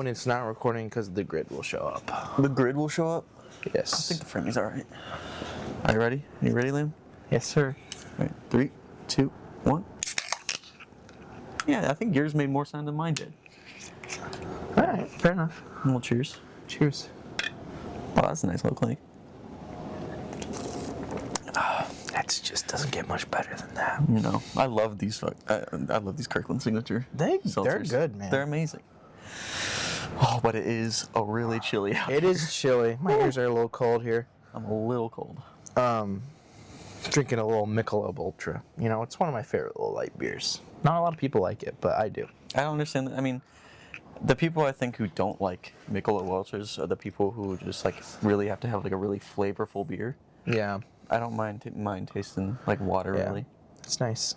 When it's not recording because the grid will show up. The grid will show up? Yes. I think the framing's alright. Are you ready? Are you ready, Liam? Yes, sir. Alright, 3, 2, 1. Yeah, I think yours made more sound than mine did. Alright, fair enough. Well, cheers. Cheers. Oh, that's a nice little clink. That just doesn't get much better than that. You know, I love these. I love these Kirkland signature. They're seltzers. good, man. They're amazing. Oh, but it is a really chilly out. It is chilly. My ears are a little cold here. I'm a little cold. Drinking a little Michelob Ultra. You know, it's one of my favorite little light beers. Not a lot of people like it, but I do. I don't understand that. I mean, the people I think who don't like Michelob Ultras are the people who just like really have to have like a really flavorful beer. Yeah. I don't mind tasting like water, Yeah. really. It's nice.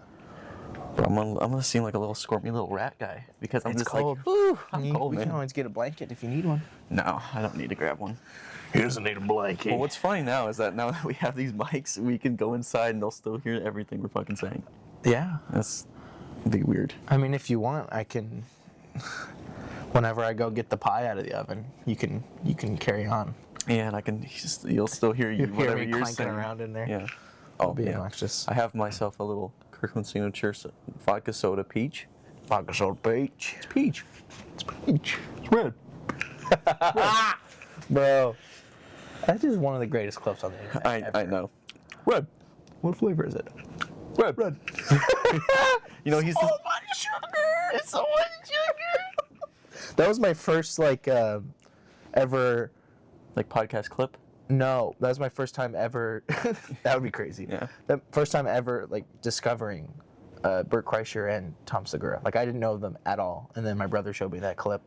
But I'm gonna seem like a little squirmy little rat guy because I'm It's just cold. like, ooh, I'm cold, We man. can always get a blanket if you need one. No, I don't need to grab one. He doesn't need a blanket. Well, what's funny now is that now that we have these mics, we can go inside and they'll still hear everything we're fucking saying. Yeah. That's be weird. I mean, if you want, I can. Whenever I go get the pie out of the oven, you can carry on. Yeah, and I can you'll still hear you Hear whatever me you're clanking saying around in there. Yeah. It'll be yeah. obnoxious. I have myself a little Kirkland signature vodka soda peach. Vodka soda peach. It's peach. It's peach. It's red. Bro, that's just one of the greatest clips on the internet. I know. Red. What flavor is it? Red. Red. You know he's much sugar. It's so much sugar. That was my first ever. like podcast clip. No, that was my first time ever. That would be crazy. Yeah. The first time ever discovering Bert Kreischer and Tom Segura. Like I didn't know them at all, and then my brother showed me that clip,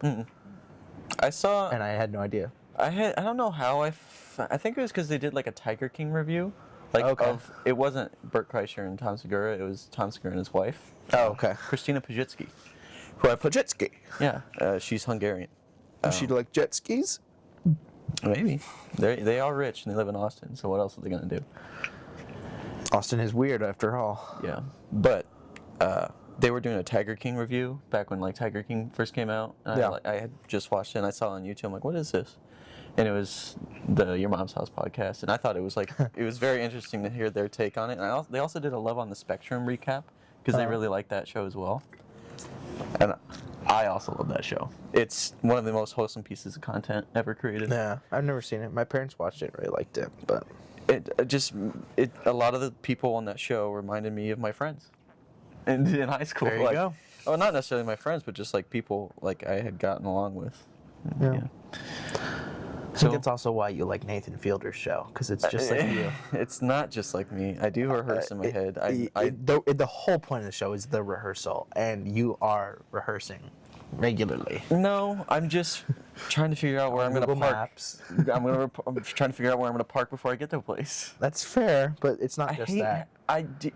I saw. and I had no idea. I don't know how I think it was because they did like a Tiger King review, like Okay. it wasn't Bert Kreischer and Tom Segura, it was Tom Segura and his wife, Oh, okay. Christina Pajitsky. Who I put jet ski. Yeah, she's Hungarian. She like jet skis. Maybe they are rich and they live in Austin. So what else are they gonna do? Austin is weird after all. Yeah, but they were doing a Tiger King review back when like Tiger King first came out. And Yeah. I had just watched it and I saw it on YouTube. I'm like, what is this? And it was the Your Mom's House podcast, and I thought it was like it was very interesting to hear their take on it. And they also did a Love on the Spectrum recap because they really liked that show as well. And I also love that show. It's one of the most wholesome pieces of content ever created. Yeah, I've never seen it. My parents watched it and really liked it, but A lot of the people on that show reminded me of my friends in high school. There you go. Oh, not necessarily my friends, but just like people like I had gotten along with. Yeah. I So think it's also why you like Nathan Fielder's show, because it's just like you. It's not just like me. I do rehearse in my head. The whole point of the show is the rehearsal, and you are rehearsing regularly. No, I'm just trying to figure out where I'm going to Google park. Maps. I'm trying to figure out where I'm going to park before I get to a place. That's fair, but it's not just that.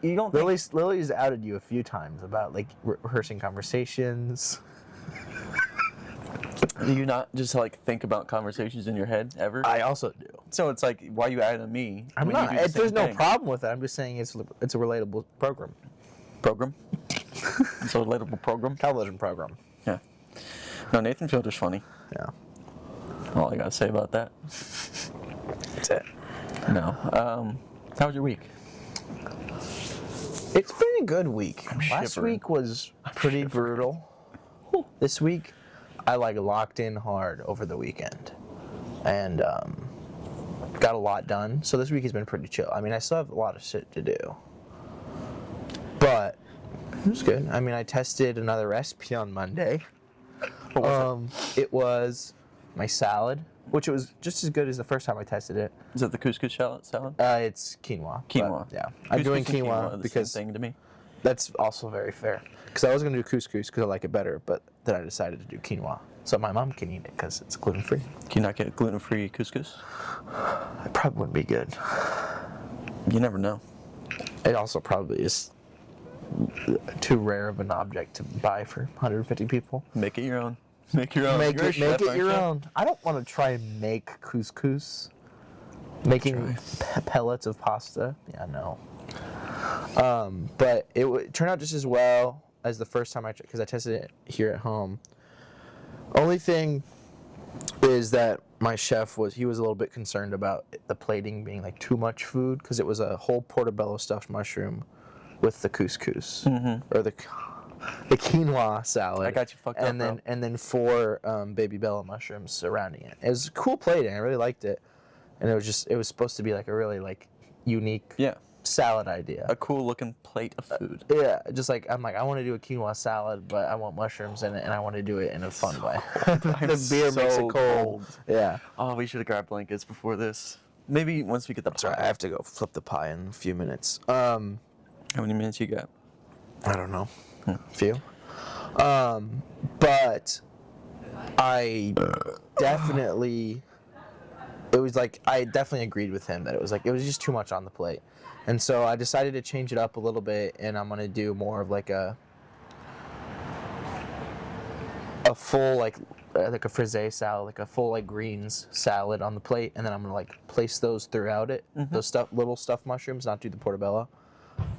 You don't think... Lily's outed you a few times about like rehearsing conversations. Do you not just like think about conversations in your head ever? I also do. So it's like, why you adding me? I'm when you not. do the same There's no thing? problem with it. I'm just saying it's a relatable program. Program? It's a relatable program? Television program. Yeah. No, Nathan Fielder's funny. Yeah. All I gotta say about that. That's it. No. How was your week? It's been a good week. Last shivering. week was pretty brutal. This week, I locked in hard over the weekend, and got a lot done. So this week has been pretty chill. I mean, I still have a lot of shit to do, but it was good. I mean, I tested another recipe on Monday. What was It was my salad, which it was just as good as the first time I tested it. Is that the couscous salad? It's quinoa. Quinoa. But, yeah, I'm doing Couscous and quinoa are the because same thing to me. that's also very fair. Because I was going to do couscous because I like it better, but then I decided to do quinoa. So my mom can eat it because it's gluten-free. Can you not get gluten-free couscous? It probably wouldn't be good. You never know. It also probably is too rare of an object to buy for 150 people. Make it your own. Make your own. Make You're a it chef, aren't your you? own. I don't want to try and make couscous. Making pellets of pasta. Yeah, no. But it turned out just as well as the first time I tried, because I tested it here at home. Only thing is that my chef was a little bit concerned about the plating being like too much food because it was a whole portobello stuffed mushroom with the couscous or the quinoa salad. I got you fucked up, bro. And then 4 baby bella mushrooms surrounding it. It was cool plating. I really liked it, and it was supposed to be like a really like unique salad idea. A cool looking plate of food. Yeah, just like I'm like I want to do a quinoa salad, but I want mushrooms in it, and I want to do it in a fun way. The beer makes it cold. Yeah. Oh, we should have grabbed blankets before this. Maybe once we get the pie. Sorry, I have to go flip the pie in a few minutes. How many minutes you got? I don't know. A few. But I definitely. I definitely agreed with him that it was just too much on the plate. And so I decided to change it up a little bit, and I'm going to do more of like a full like a frisee salad, like a full like greens salad on the plate, and then I'm going to like place those throughout it. Those little stuffed mushrooms, not do the portobello.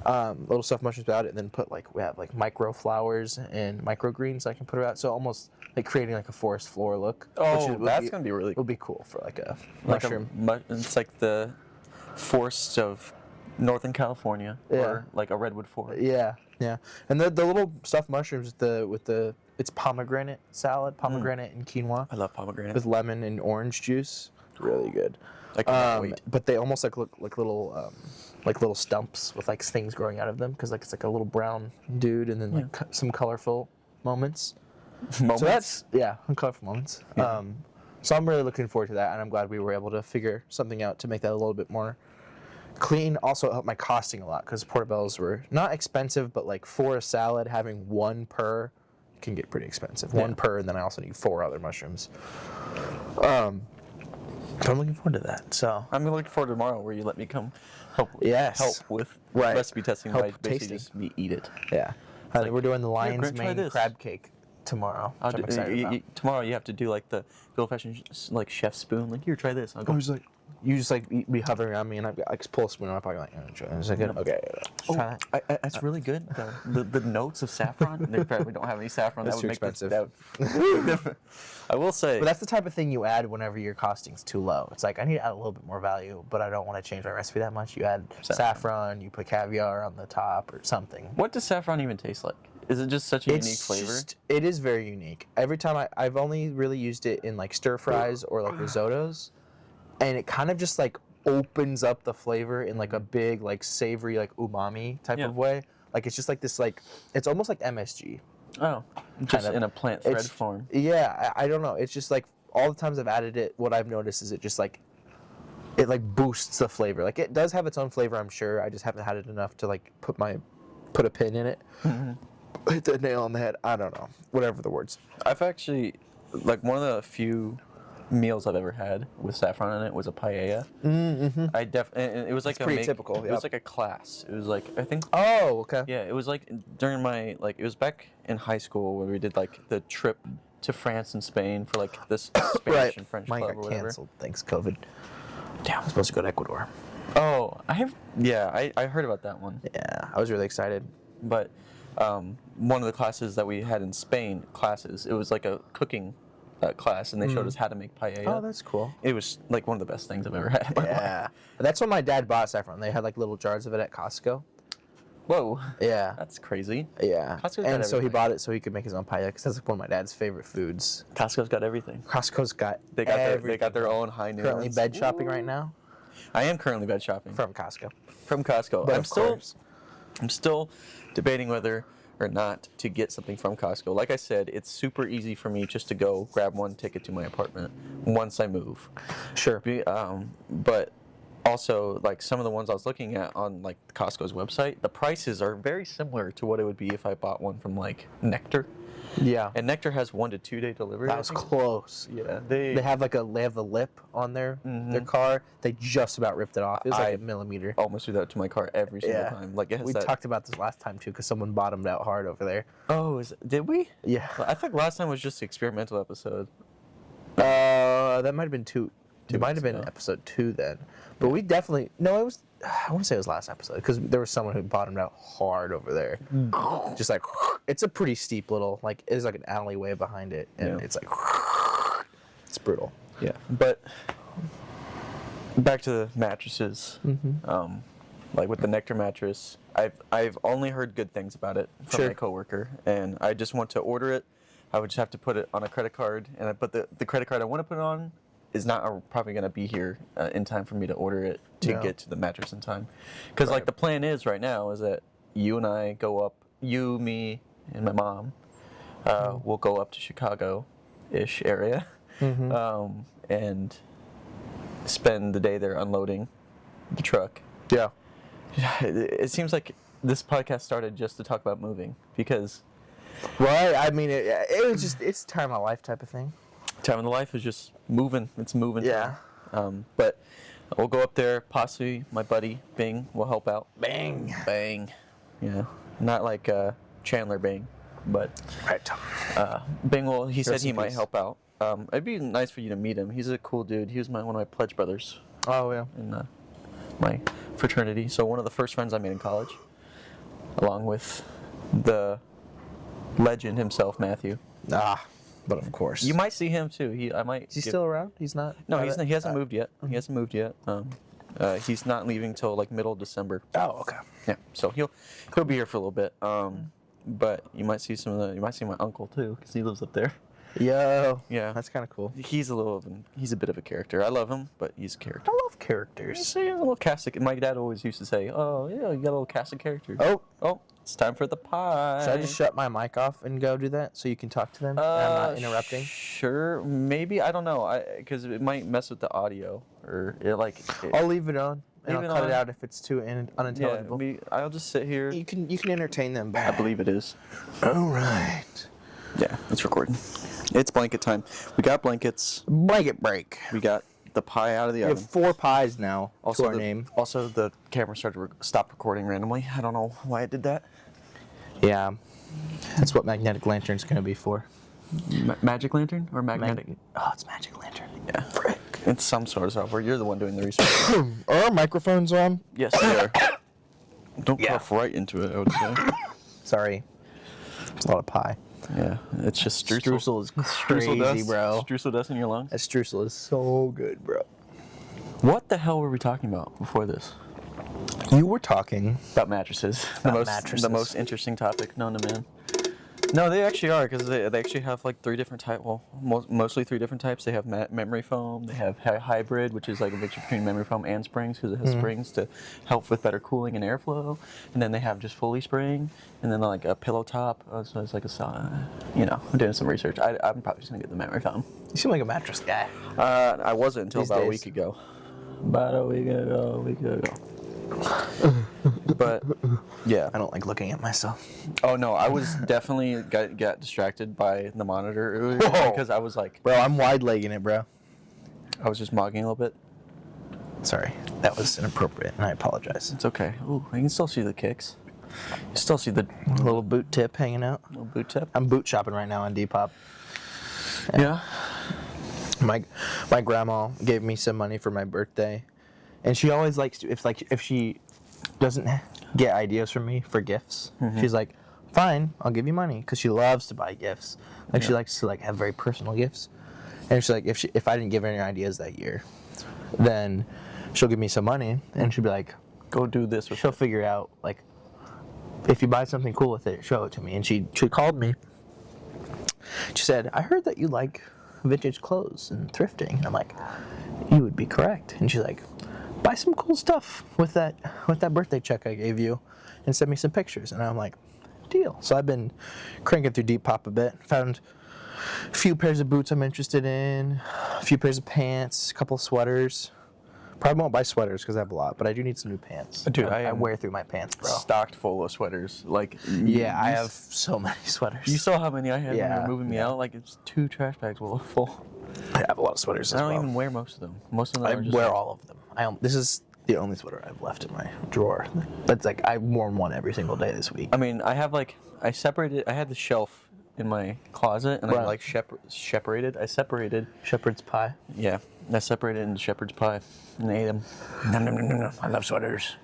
Little stuffed mushrooms throughout it, and then we have like micro flowers and microgreens I can put out. So almost like creating like a forest floor look. Oh, that's going to be really cool. Would be cool for like a mushroom. It's like the forests of Northern California, or like a redwood forest. Yeah, yeah. And the little stuffed mushrooms with the it's pomegranate salad, pomegranate and quinoa. I love pomegranate with lemon and orange juice. Really good. I can't wait. But they almost look like little stumps with like things growing out of them because like it's like a little brown dude and then like some colorful moments. So that's colorful moments. Yeah. So I'm really looking forward to that, and I'm glad we were able to figure something out to make that a little bit more clean. Also, it helped my costing a lot because portobellos were not expensive, but like for a salad, having 1 per can get pretty expensive. 1 per, and then I also need 4 other mushrooms. So I'm looking forward to that. So I'm looking forward to tomorrow where you let me come help with recipe testing by basically just me eat it. Yeah. We're doing the lion's mane crab cake tomorrow. Which I'm excited about. Tomorrow you have to do like the old-fashioned like chef spoon. Like, here, try this. I'll go. You just like be hovering around me, and I pull a spoon out of my pocket, like, is that good? Okay, try that. That's really good. The notes of saffron. They probably don't have any saffron. That's that would too make expensive. I will say. But that's the type of thing you add whenever your costing's too low. It's like I need to add a little bit more value, but I don't want to change my recipe that much. You add saffron, you put caviar on the top or something. What does saffron even taste like? Is it just such a unique flavor? It is very unique. Every time I've only really used it in like stir fries or like risottos, and it kind of just like opens up the flavor in like a big like savory like umami type of way. Like it's just like this like it's almost like MSG. Oh, just in a plant thread form. Yeah, I don't know. It's just like all the times I've added it, what I've noticed is it just like it like boosts the flavor. Like it does have its own flavor, I'm sure. I just haven't had it enough to like put a pin in it. Hit the nail on the head. I don't know. Whatever the words. I've actually like one of the few meals I've ever had with saffron in it was a paella. And it was like pretty typical. It was like a class. It was like I think. Oh, okay. Yeah, it was like during my it was back in high school where we did like the trip to France and Spain for like this Spanish and French Mine club got or whatever. canceled. Thanks, COVID. Damn, I'm supposed to go to Ecuador. Oh, I heard about that one. Yeah, I was really excited. But one of the classes that we had in Spain, it was like a cooking class, and they showed us how to make paella. Oh, that's cool. It was like one of the best things I've ever had in my life. That's when my dad bought saffron. They had like little jars of it at Costco. Whoa. Yeah. That's crazy. Yeah. Costco's got and so he everything. bought it so he could make his own paella because that's like one of my dad's favorite foods. Costco's got everything. Costco's got They got their own high nuance. Currently bed shopping right now. I am currently bed shopping From Costco. From Costco. But I'm still debating whether or not to get something from Costco. Like I said, it's super easy for me just to go grab one ticket to my apartment once I move. Sure. But also, like some of the ones I was looking at on like Costco's website, the prices are very similar to what it would be if I bought one from like Nectar. Yeah. And Nectar has 1 to 2 day delivery. That was close. Yeah. They have the lip on their car. They just about ripped it off. It was like a millimeter. Almost do that to my car every single time. Like it has we talked about this last time too, because someone bottomed out hard over there. Oh, did we? Yeah. I think last time was just the experimental episode. That might have been two. It might have been ago. episode 2 then. But we definitely it was I want to say it was last episode because there was someone who bottomed out hard over there. Just like, it's a pretty steep little, like, there's like an alleyway behind it, and it's like, it's brutal. Yeah, but back to the mattresses. Like with the Nectar mattress, I've only heard good things about it from my coworker, and I just want to order it. I would just have to put it on a credit card, but the credit card I want to put it on is not probably going to be here in time for me to order it to get to the mattress in time. Because like the plan is right now is that you and I go up, you, me, and my mom, will go up to Chicago-ish area, and spend the day there unloading the truck. Yeah. It seems like this podcast started just to talk about moving because. Right. I mean, it was just, it's time of life type of thing. Time of the life is just moving. It's moving. Yeah. But we'll go up there. Possibly my buddy Bing will help out. Bang. Yeah. Not like Chandler Bing, but Bing will. He said he might help out. It'd be nice for you to meet him. He's a cool dude. He was one of my pledge brothers. Oh yeah. In my fraternity. So one of the first friends I made in college, along with the legend himself, Matthew. But of course. You might see him too. Is he still around? He's not? No, he hasn't moved yet. He hasn't moved yet. He's not leaving till like middle of December. Oh, okay. Yeah. So he'll be here for a little bit. But you might see you might see my uncle too, because he lives up there. Yo. Yeah. That's kind of cool. He's a bit of a character. I love him, but he's a character. I love characters. He's a little cast of, my dad always used to say, "Oh yeah, you got a little cast of characters." Oh, it's time for the pie. Should I just shut my mic off and go do that so you can talk to them? And I'm not interrupting. Sure, maybe. I don't know. Because it might mess with the audio, or I'll leave it on. And I'll cut it out if it's too unintelligible. Yeah, I'll just sit here. You can entertain them back. I believe it is. All right. Yeah, it's recording. It's blanket time. We got blankets. Blanket break. We got the pie out of the oven. oven. We have 4 pies now Also to our name. Also, the camera stopped recording randomly. I don't know why it did that. Yeah. That's what magnetic lantern's going to be for. Magic lantern or magnetic? It's magic lantern. Yeah. Frick. It's some sort of software. You're the one doing the research. Are our microphones on? Yes, they are. Don't cough right into it, I would say. Sorry. It's a lot of pie. Yeah, it's just streusel. Streusel is crazy, dust, bro. Streusel dust in your lungs? That streusel is so good, bro. What the hell were we talking about before this? You were talking about mattresses. Mattresses. The most interesting topic known to man. No, they actually are, because they actually have like 3 different types. Well, mostly 3 different types. They have memory foam. They have hybrid, which is like a mixture between memory foam and springs, because it has springs to help with better cooling and airflow. And then they have just fully spring, and then like a pillow top. So it's like I'm doing some research. I'm probably just gonna get the memory foam. You seem like a mattress guy. I wasn't until about a week ago. But yeah, I don't like looking at myself. Oh no, I was definitely got distracted by the monitor earlier because I was like, bro, I'm wide-legging it, bro. I was just mogging a little bit. Sorry, that was inappropriate, and I apologize. It's okay. Ooh, you can still see the kicks. You still see the little boot tip hanging out. Little boot tip. I'm boot shopping right now on Depop. Yeah. My grandma gave me some money for my birthday, and she always likes to, if she doesn't get ideas from me for gifts, she's like, fine, I'll give you money, because she loves to buy gifts. She likes to have very personal gifts, and she's like, if I didn't give her any ideas that year, then she'll give me some money, and she'll be like, go do this. She'll figure out if you buy something cool with it, show it to me. And she called me. She said, I heard that you like vintage clothes and thrifting. And I'm like, you would be correct. And she's like, buy some cool stuff with that birthday check I gave you and send me some pictures. And I'm like, deal. So I've been cranking through Depop a bit. Found a few pairs of boots I'm interested in, a few pairs of pants, a couple of sweaters. Probably won't buy sweaters because I have a lot, but I do need some new pants. Dude, I wear through my pants, bro. Stocked full of sweaters. I have so many sweaters. You saw how many I had when you were moving me out? It's 2 trash bags full. I have a lot of sweaters as well. I don't even wear most of them. Most of them I wear all of them. This is the only sweater I've left in my drawer. But I've worn one every single day this week. I mean, I have I separated. I had the shelf in my closet, and I Right. like separated. I separated. Shepherd's pie. Yeah, I separated into shepherd's pie and ate them. Nom, nom, nom, nom, nom. I love sweaters.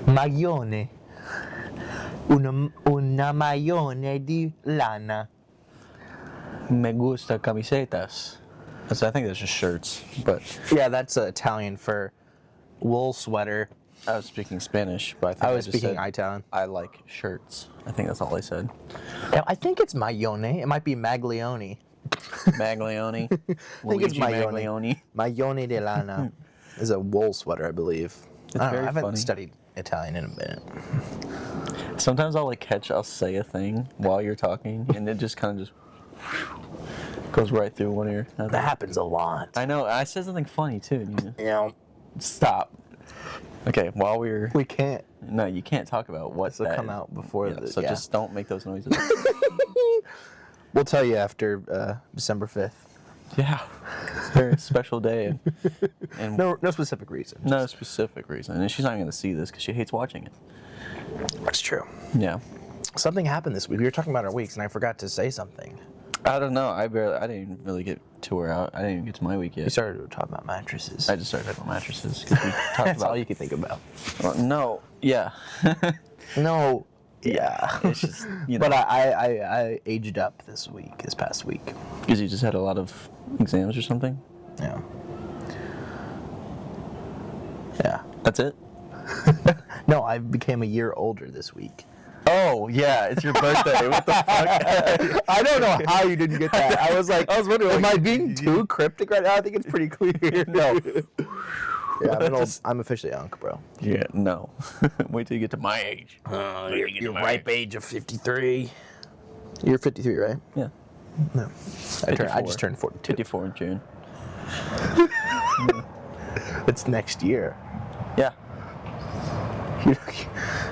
Maglione. Una maglione di lana. Me gusta camisetas. I think that's just shirts, but Yeah, that's Italian for wool sweater. I was speaking Spanish, but I think I was just speaking said, Italian. I like shirts. I think that's all I said. Yeah, I think it's maglione. It might be maglione. Maglione. I think it's Luigi maglione. Maglione di lana is a wool sweater, I believe. I don't know, very I haven't funny. studied Italian in a minute. Sometimes I'll say a thing while you're talking, and it just kind of just goes right through one ear. That happens a lot. I know. I said something funny too. You know, Stop. Okay, while we're we can't. no, you can't talk about what This will come out before the. so yeah. just don't make those noises. We'll tell you after December 5th. Yeah, very special day, and No specific reason. no specific reason. And she's not going to see this because she hates watching it. That's true. Yeah, Something happened this week. We were talking about our weeks, and I forgot to say something. I don't know. I didn't even really get to her out. I didn't even get to my week We yet. started to talk about mattresses. I just started talking about mattresses because we talked That's all about. you can think about. No, yeah. No. Yeah. It's just, you know. But I aged up this past week. Because you just had a lot of exams or something? Yeah. Yeah. That's it? No, I became a year older this week. Oh, yeah, it's your birthday. What the fuck? I don't know how you didn't get that. I was wondering, am like, I being too cryptic right now? I think it's pretty clear. No. Yeah, I'm officially Unc, bro. Yeah, no. Wait till you get to my age. Your ripe age of 53. You're 53, right? Yeah. No. I just turned 42. 54 in June. It's next year. Yeah.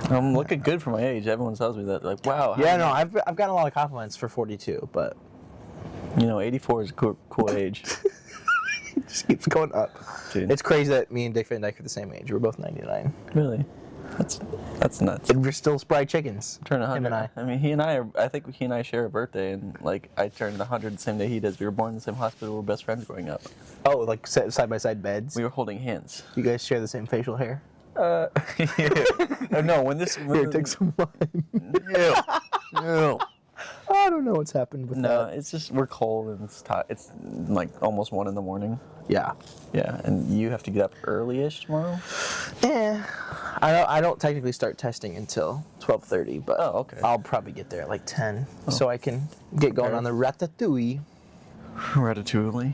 I'm looking good for my age. Everyone tells me that. Like, wow. Yeah, no, I've gotten a lot of compliments for 42, but 84 is a cool age. it just keeps going up. Dude. It's crazy that me and Dick Van Dyke are the same age. We're both 99. Really? That's nuts. And we're still spry chickens. Turn 100. Him and I. I mean, I think he and I share a birthday, and like I turned 100 the same day he does. We were born in the same hospital. We were best friends growing up. Oh, like side by side beds. We were holding hands. You guys share the same facial hair. No, when Here, take some wine. No. I don't know what's happened with No, that. it's just we're cold and it's like almost 1 a.m. Yeah. Yeah, and you have to get up early-ish tomorrow. Yeah. I don't technically start testing until 12:30, but Oh, okay. I'll probably get there at like 10, so I can get going Okay. on the ratatouille. Ratatouille.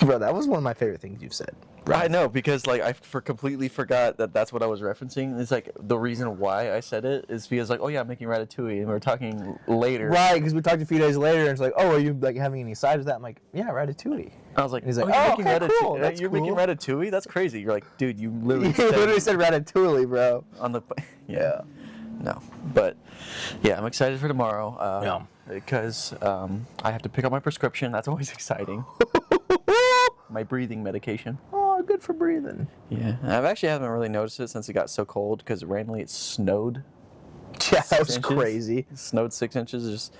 Bro, that was one of my favorite things you've said. I know, because like I completely forgot that that's what I was referencing. It's like the reason why I said it is because like, oh yeah, I'm making ratatouille, and we were talking later. Right, because we talked a few days later, and it's like, oh, are you like having any sides with that? I'm like, yeah, ratatouille. I was like, And he's like, you're oh, making okay, ratatouille. cool, that's You're making cool. ratatouille? That's crazy. You're like, dude, you literally You said literally said ratatouille, bro. on the No, but yeah, I'm excited for tomorrow. Yeah. Because I have to pick up my prescription. That's always exciting. My breathing medication. Oh, good for breathing. Yeah, haven't really noticed it since it got so cold because randomly it snowed. Yeah, that 6 was inches. crazy. It snowed 6 inches,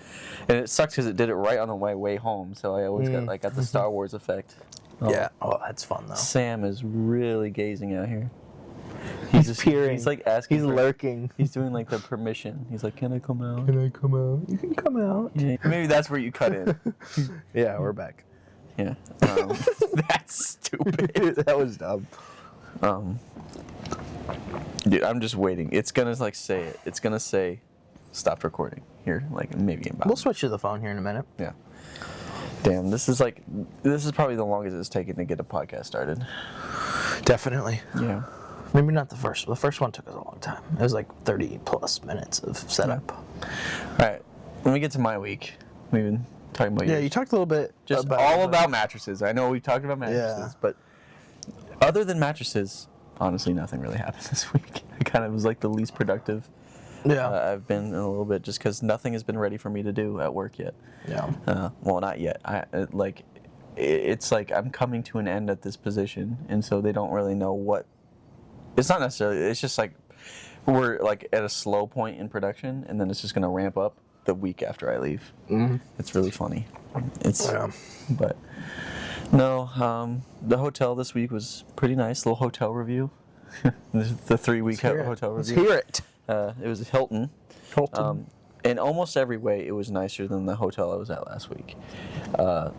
and it sucks because it did it right on the way home. So I always got the Star Wars effect. Oh, Yeah. Oh, that's fun though. Sam is really gazing out here. He's just peering. He's like asking. He's for- lurking. He's doing like the permission. He's like, "Can I come out?" Can I come out? You can come out. Yeah. Maybe that's where you cut in. Yeah, we're back. Yeah. That's stupid. That was dumb. Dude, I'm just waiting. It's gonna like say it. It's gonna say, "Stop recording." Here, like maybe in about. We'll switch to the phone here in a minute. Yeah. Damn, this is probably the longest it's taken to get a podcast started. Definitely. Yeah. Maybe not the first. The first one took us a long time. It was like 30 plus minutes of setup. All right. When we get to my week, we've been talking about Yeah, yours. you talked a little bit Just all about mattresses. I know we've talked about mattresses, but other than mattresses, honestly, nothing really happened this week. I kind of was like the least productive Yeah. I've been in a little bit, just because nothing has been ready for me to do at work yet. Yeah. Well, not yet. It's like I'm coming to an end at this position, and so they don't really know what. It's not necessarily. It's just like we're like at a slow point in production, and then it's just gonna ramp up the week after I leave. Mm-hmm. It's really funny. It's Yeah. but no, the hotel this week was pretty nice. Little hotel review. The 3-week hotel Let's review. hear it. It was Hilton. In almost every way, it was nicer than the hotel I was at last week. The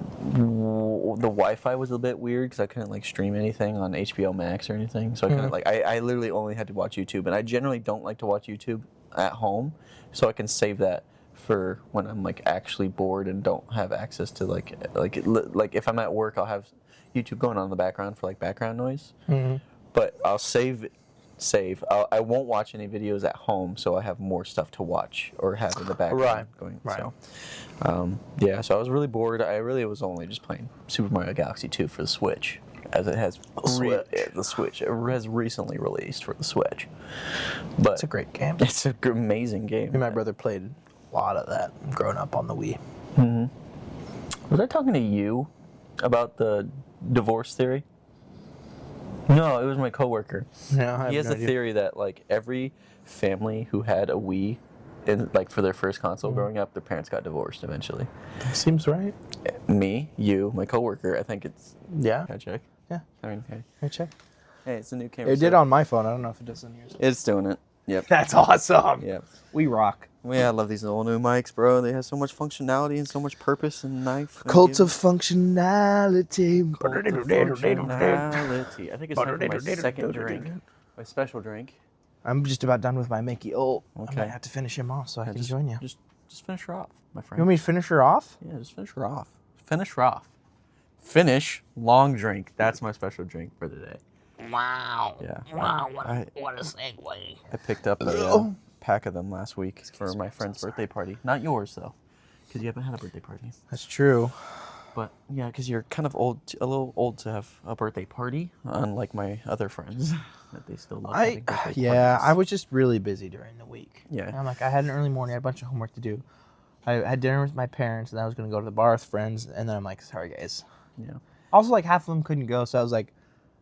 Wi-Fi was a bit weird because I couldn't like stream anything on HBO Max or anything. So I couldn't like I literally only had to watch YouTube, and I generally don't like to watch YouTube at home, so I can save that for when I'm like actually bored and don't have access to like if I'm at work, I'll have YouTube going on in the background for like background noise. Mm-hmm. But I'll save. I won't watch any videos at home, so I have more stuff to watch or have in the background going. Right. So, yeah. So I was really bored. I really was only just playing Super Mario Galaxy 2 for the Switch, as it has the Switch. It has recently released for the Switch. But It's a great game. it's an amazing game. Me and my brother played a lot of that growing up on the Wii. Mm-hmm. Was I talking to you about the divorce theory? No, it was my coworker. No, He has a theory that like every family who had a Wii, and like for their first console growing up, their parents got divorced eventually. Seems right. Me, you, my coworker. I think it's. Yeah. Can I check? Yeah. I mean, hey, Hey, check. it's a new camera. It did on my phone. I don't know if it does on yours. It's doing it. Yep. That's awesome. Yep. We rock. Yeah, I love these little new mics, bro. They have so much functionality and so much purpose and knife. Cult of functionality. Functionality. I think it's time for my second drink. My special drink. I'm just about done with my Mickey. Oh, I Okay. might have to finish him off so I can join you. Just finish her off, my friend. You want me to finish her off? Yeah, just finish her off. Finish her off. Finish long drink. That's my special drink for the day. Wow. Yeah. Wow, I what a segue. I picked up a pack of them last week for my friend's birthday party. Not yours though, because you haven't had a birthday party. That's true. But yeah, because you're kind of old, a little old to have a birthday party, unlike my other friends that they still love having birthday I parties. was just really busy during the week. Yeah. And I'm like, I had an early morning, I had a bunch of homework to do. I had dinner with my parents, and then I was going to go to the bar with friends, and then I'm like, sorry, guys. Yeah. Also, like, half of them couldn't go, so I was like,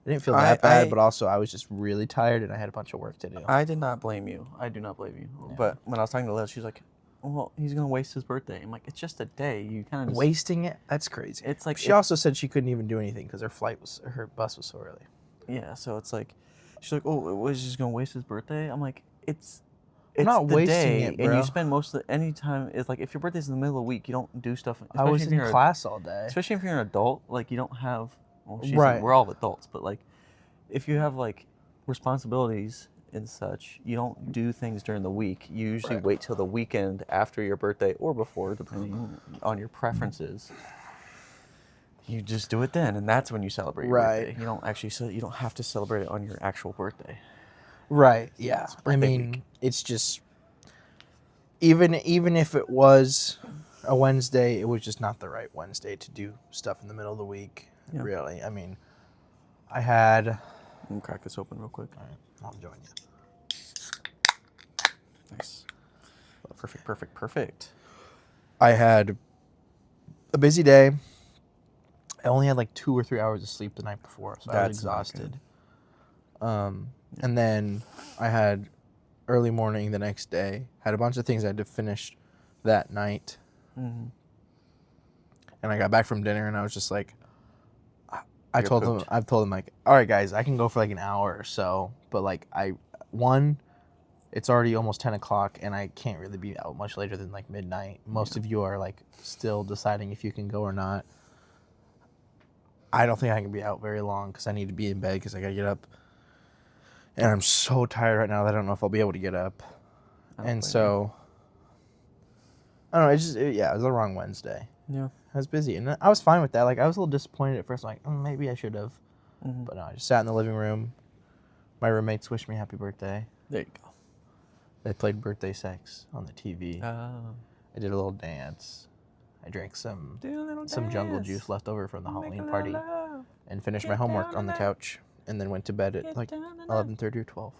I didn't feel that bad, but also I was just really tired, and I had a bunch of work to do. I did not blame you. I do not blame you. Yeah. But when I was talking to Liz, she's like, well, he's going to waste his birthday. I'm like, it's just a day. You kind of just... Wasting it? That's crazy. It's like... She also said she couldn't even do anything because her bus was so early. Yeah, so it's like... She's like, oh, was he just going to waste his birthday? I'm like, it's not the wasting day, it, and bro. you spend most of the... Any time... It's like, if your birthday's in the middle of the week, you don't do stuff... I was if in you're class all day. Especially if you're an adult, like, you don't have... Well, Right. We're all adults, but, like, if you have, like, responsibilities and such, you don't do things during the week. You usually wait till the weekend after your birthday or before, depending on your preferences. You just do it then, and that's when you celebrate your birthday. You don't actually... you don't have to celebrate it on your actual birthday. Right, yeah. I birthday mean, week. it's just... Even if it was a Wednesday, it was just not the right Wednesday to do stuff in the middle of the week, really. I mean, I had... Let me crack this open real quick. All right, I'll join you. Nice. Perfect. I had a busy day. I only had like 2 or 3 hours of sleep the night before, so I was That's not exhausted. And then I had early morning the next day. Had a bunch of things I had to finish that night. Mm-hmm. And I got back from dinner and I was just like, I've You're told pooped. them like, all right, guys, I can go for like an hour or so, but like it's already almost 10 o'clock and I can't really be out much later than like midnight. Most of you are like still deciding if you can go or not. I don't think I can be out very long because I need to be in bed because I got to get up. And I'm so tired right now that I don't know if I'll be able to get up. And so, I don't know, it was the wrong Wednesday. Yeah. I was busy, and I was fine with that. Like, I was a little disappointed at first. I'm like, maybe I should have. Mm-hmm. But no, I just sat in the living room. My roommates wished me happy birthday. There you go. They played birthday sex on the TV. Oh. I did a little dance. I drank some jungle juice left over from the Halloween party and finished my homework on the couch and then went to bed at like 11:30 or 12.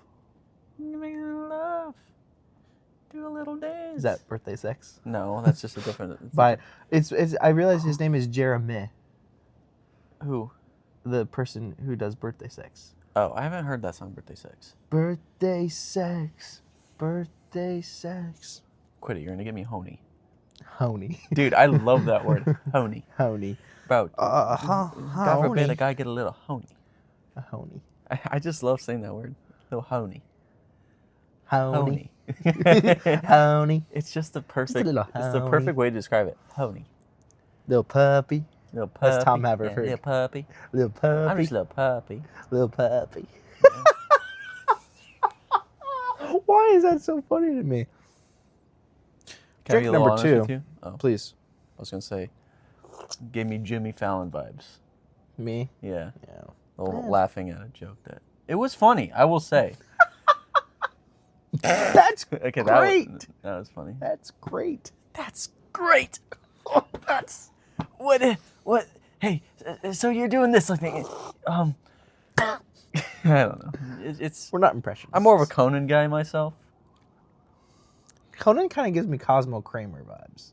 Do a little dance. Is that birthday sex? No, that's just a different... But it's I realized his name is Jeremy, Who? the person who does birthday sex. Oh, I haven't heard that song, Birthday Sex. Birthday sex. Birthday sex. Quit it. You're going to get me honey. Honey. Dude, I love that word. Honey. Honey. Bro, God forbid Honey. a guy get a little honey. Honey. I just love saying that word. Little honey. Honey. Honey. Honey. It's just the Just a perfect. little It's the honey. perfect way to describe it. Honey. Little puppy. Little puppy. That's Tom Haverford. Little puppy. Little puppy. I'm just a little puppy. Little puppy. Why is that so funny to me? Can I Drink be a number little honest 2. with you? Oh, Please. I was gonna say, gave me Jimmy Fallon vibes. Me? Yeah. Yeah. Laughing at a joke that it was funny. I will say. That's Okay, great. That was funny. That's great. That's great. That's what. Hey, so you're doing this? Like, I don't know. It's. We're not impressionists. I'm more of a Conan guy myself. Conan kind of gives me Cosmo Kramer vibes.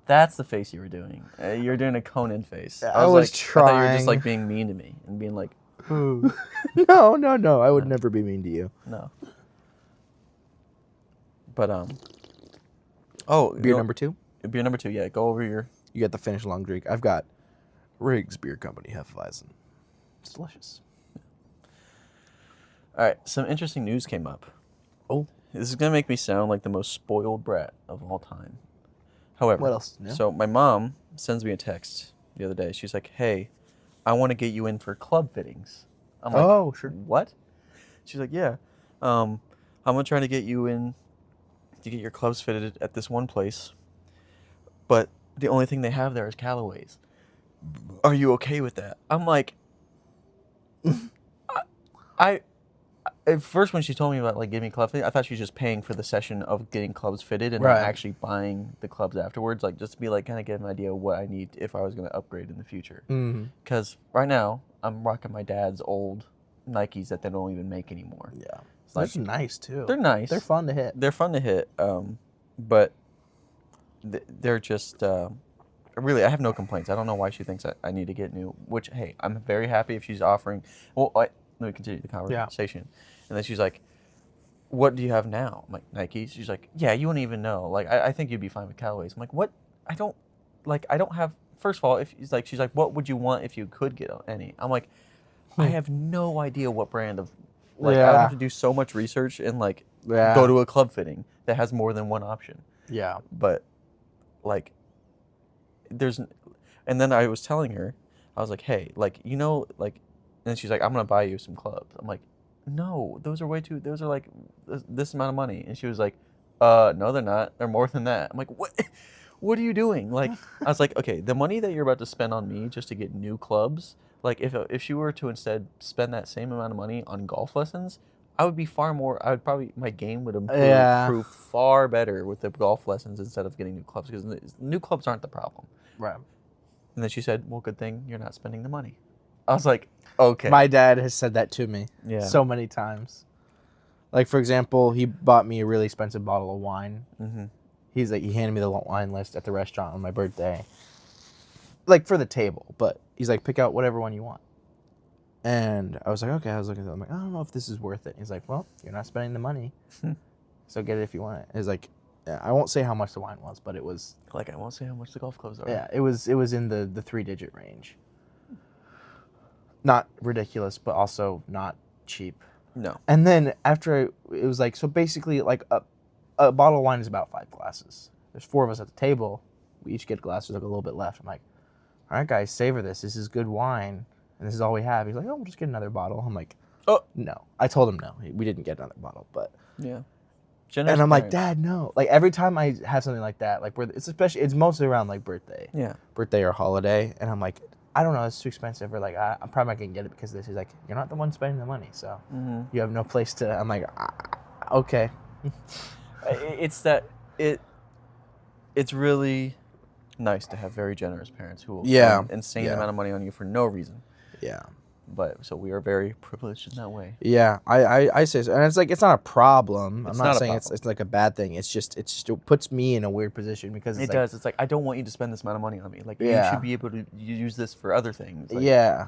That's the face you were doing. You're doing a Conan face. I was I thought you were just trying. like being mean to me and being like, No. I would never be mean to you. no. But oh, Beer number 2? Beer number 2. Yeah, go over your. You got the Finnish long drink. I've got Riggs Beer Company Hefeweizen. It's delicious. All right, some interesting news came up. Oh. This is gonna make me sound like the most spoiled brat of all time. However, What else? Yeah. So my mom sends me a text the other day. She's like, "Hey, I want to get you in for club fittings." I'm like, Oh, sure. "What?" She's like, "Yeah, I'm gonna try to get you in to get your clubs fitted at this one place, but the only thing they have there is Callaway's. Are you okay with that?" I'm like, I at first when she told me about like giving me club fitting, I thought she was just paying for the session of getting clubs fitted and Right. not actually buying the clubs afterwards, like just to be like kind of get an idea of what I need if I was going to upgrade in the future. Mm-hmm. Because right now I'm rocking my dad's old Nikes that they don't even make anymore. Yeah. It's like, They're nice, too. they're nice. They're fun to hit. They're fun to hit, but they're just really. I have no complaints. I don't know why she thinks I need to get new. Which hey, I'm very happy if she's offering. Well, let me continue the conversation. And then she's like, "What do you have now?" I'm like, "Nikes." She's like, "Yeah, you wouldn't even know. Like, I think you'd be fine with Callaway's." I'm like, "What? I don't have." First of all, if she's like, "What would you want if you could get any?" I'm like, I have no idea what brand of. Like, I would have to do so much research and like go to a club fitting that has more than one option. Yeah. But like there's, and then I was telling her, I was like, hey, like, you know, like, and she's like, I'm gonna buy you some clubs. I'm like, no, those are way too, those are like this amount of money. And she was like, no, they're not, they're more than that. I'm like, what are you doing? Like, I was like, okay, the money that you're about to spend on me just to get new clubs, like if she were to instead spend that same amount of money on golf lessons, I would be far more, I would probably, my game would improve far better with the golf lessons instead of getting new clubs, because new clubs aren't the problem. Right. And then she said, well, good thing you're not spending the money. I was like, okay. My dad has said that to me so Yeah. many times. Like, for example, he bought me a really expensive bottle of wine. Mm-hmm. He's like, he handed me the wine list at the restaurant on my birthday. Like, for the table. But he's like, pick out whatever one you want. And I was like, okay. I was looking at it. I'm like, I don't know if this is worth it. He's like, well, you're not spending the money. So get it if you want it. He's like, yeah, I won't say how much the wine was, but it was. Like, I won't say how much the golf clubs are. Yeah, it was in the 3-digit range. Not ridiculous, but also not cheap. No. And then after it was like, so basically like a bottle of wine is about 5 glasses. There's 4 of us at the table. We each get glasses, like a little bit left. I'm like, all right, guys, savor this. This is good wine. And this is all we have. He's like, oh, we'll just get another bottle. I'm like, oh, no. I told him no. We didn't get another bottle, but. Yeah. And I'm like, Dad, no. Like every time I have something like that, like where it's mostly around like birthday. Yeah. Birthday or holiday. And I'm like, I don't know, it's too expensive. Or like, I'm probably not going to get it because of this. He's like, you're not the one spending the money. So you have no place to. I'm like, okay. It's really nice to have very generous parents who will spend insane amount of money on you for no reason. Yeah. But so we are very privileged in that way. Yeah, I say so. And it's like, it's not a problem. It's I'm not not a saying problem. it's like a bad thing. It puts me in a weird position because It does. It's like, I don't want you to spend this amount of money on me. Like, you Yeah. should be able to use this for other things. Like, Yeah.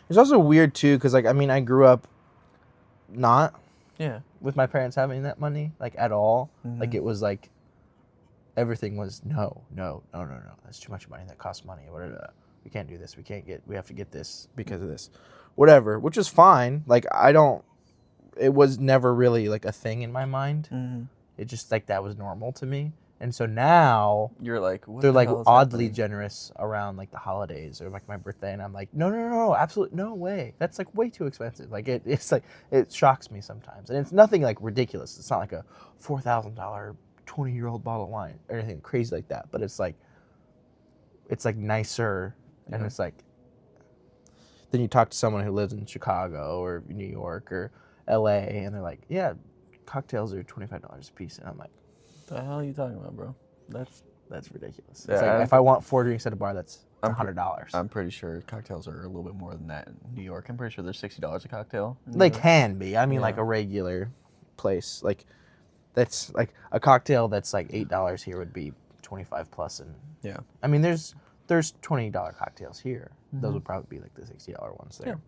It's also weird too, because like I mean, I grew up not Yeah. with my parents having that money like at all. Like Mhm. it was like everything was no. That's too much money. That costs money. We can't do this. We have to get this because of this, whatever. Which is fine. Like it was never really like a thing in my mind. Mhm. It just like that was normal to me. And so now You're like, what they're the like hell is oddly happening? generous around like the holidays or like my birthday, and I'm like, no, absolutely no way. That's like way too expensive. Like it's like it shocks me sometimes, and it's nothing like ridiculous. It's not like a $4,000 20-year-old bottle of wine or anything crazy like that. But it's like nicer, and Yeah. it's like then you talk to someone who lives in Chicago or New York or L.A. and they're like, yeah, cocktails are $25 a piece, and I'm like, What the hell are you talking about, bro? that's ridiculous. Yeah, It's like if I want 4 drinks at a bar, that's $100. I'm pretty sure cocktails are a little bit more than that in New York. I'm pretty sure they're $60 a cocktail. in New They York. can be. I mean, Yeah. like a regular place, like that's like a cocktail that's like $8 here would be 25 plus, and Yeah. I mean, there's $20 cocktails here. Those Mhm. would probably be like the $60 ones there.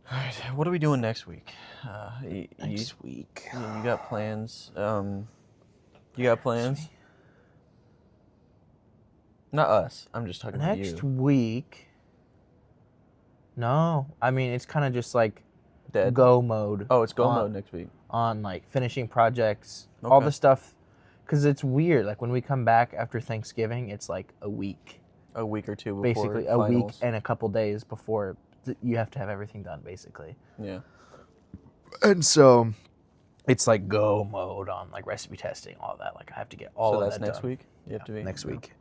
All right. What are we doing next week? Next week. You got plans? You got plans? Not us. I'm just talking about Next you. week. No, I mean it's kind of just like Dead. go mode. Oh, it's go on- mode next week. on like finishing projects, all Okay. the stuff, because it's weird. Like when we come back after Thanksgiving, it's like a week. A week or two before Basically a week finals. and a couple days before you have to have everything done basically, Yeah. and so it's like go mode on like recipe testing, all that. Like I have to get all So of that's that next done. week. You have to be Next yeah. week.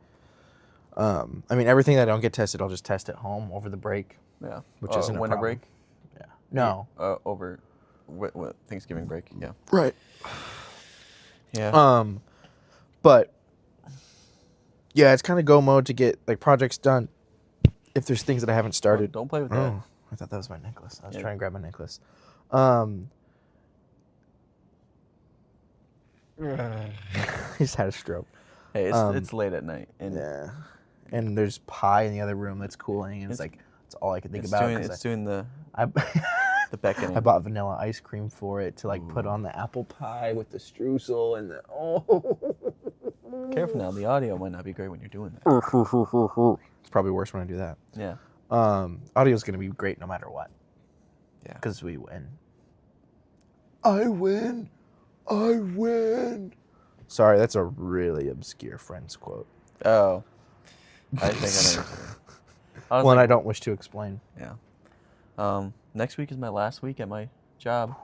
I mean everything that I don't get tested I'll just test at home over the break, Yeah. which isn't a winter problem. break. Yeah, no, Over what Thanksgiving break. Yeah. right. Yeah. But yeah, it's kind of go mode to get like projects done if there's things that I haven't started. Don't play with that. Oh, I thought that was my necklace. I was Yeah. trying to grab my necklace. I just had a stroke. Hey, it's late at night, and Yeah, and there's pie in the other room that's cooling, and it's like it's all I could think it's about. doing 'cause it's doing the I beckoning. I bought vanilla ice cream for it to like put on the apple pie with the streusel and the Careful now, the audio might not be great when you're doing that. It's probably worse when I do that. Yeah. Audio's gonna be great no matter what. Yeah. Because we win. I win. I win. Sorry, that's a really obscure Friends quote. Oh. I think I know. One I don't wish to explain. Yeah. Next week is my last week at my job.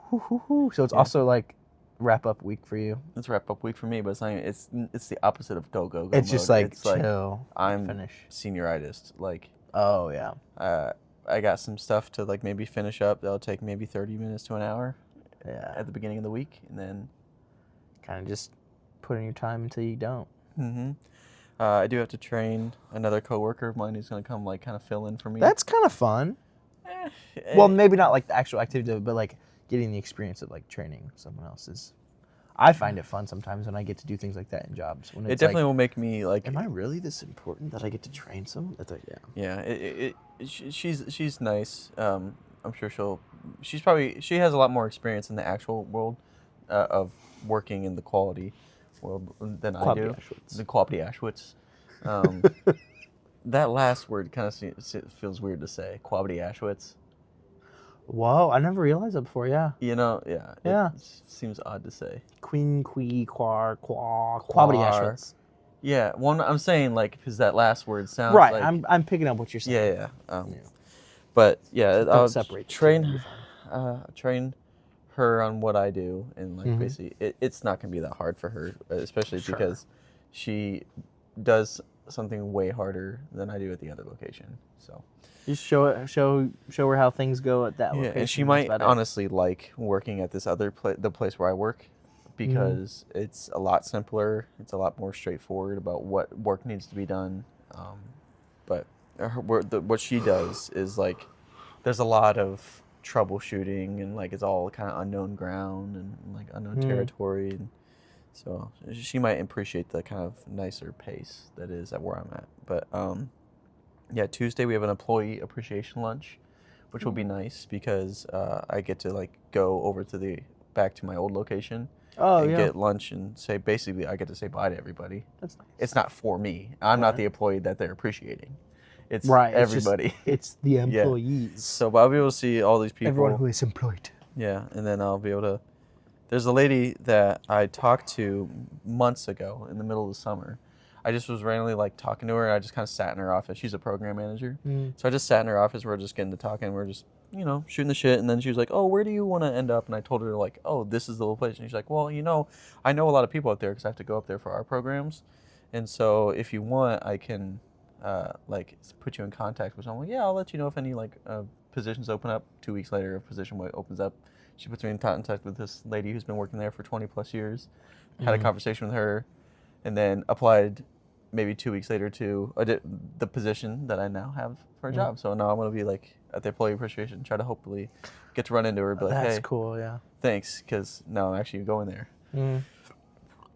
So it's also like wrap up week for you. It's wrap up week for me, but it's not. It's the opposite of go. It's just mode. like It's like chill. I'm finish. senioritis. Like Oh yeah. I got some stuff to like maybe finish up. That'll take maybe 30 minutes to an hour Yeah. at the beginning of the week, and then. Kind of just put in your time until you don't. Mm-hmm. I do have to train another coworker of mine who's gonna come like kind of fill in for me. That's kind of fun. Well, maybe not like the actual activity of it, but like getting the experience of like training someone else's. I find it fun sometimes when I get to do things like that in jobs. When it it's definitely like, will make me like. am I really this important that I get to train someone? That's like, yeah. Yeah, she's nice. I'm sure she has a lot more experience in the actual world of working in the quality world than I do. Auschwitz. The quality Auschwitz. That last word kind of feels weird to say. Quality Auschwitz. Whoa, I never realized that before. Yeah. You know, yeah. Yeah. It seems odd to say. Queen, quar, quality Quar. Auschwitz. Yeah, well, I'm saying like because that last word sounds Right, like I'm picking up what you're saying. yeah. Yeah. But yeah, I'll separate the two, train it'll be train her on what I do, and like Mhm. basically it's not gonna be that hard for her, especially Sure. because she does something way harder than I do at the other location. So Just show her how things go at that yeah, location. and she that's might about it. honestly like working at this other the place where I work, because it's a lot simpler. It's a lot more straightforward about what work needs to be done. But what she does is like there's a lot of troubleshooting, and like it's all kind of unknown ground and like unknown territory, and so she might appreciate the kind of nicer pace that is at where I'm at. But Yeah, Tuesday we have an employee appreciation lunch, which will be nice because I get to like go over to back to my old location Oh and yeah. get lunch and say basically I get to say bye to everybody. That's nice. It's not for me. I'm not Right. the employee that they're appreciating. It's Right. everybody. It's the employees. So but I'll be able to see all these people. Everyone who is employed. Yeah, and then I'll be able to. There's a lady that I talked to months ago in the middle of the summer. I just was randomly like talking to her, and I just kind of sat in her office. She's a program manager, so I just sat in her office. We're just getting to talking. We're just shooting the shit, and then she was like, "Oh, where do you want to end up?" And I told her like, "Oh, this is the little place." And she's like, "Well, I know a lot of people up there because I have to go up there for our programs, and so if you want, I can like put you in contact with someone." Yeah, I'll let you know if any like positions open up. 2 weeks later, a position opens up. She puts me in contact with this lady who's been working there for 20 plus years. Had a conversation with her, and then applied maybe 2 weeks later to the position that I now have for a job. So now I'm going to be like at the employee appreciation, try to hopefully get to run into her and be like, That's hey, cool, yeah. thanks, because now I'm actually going there. And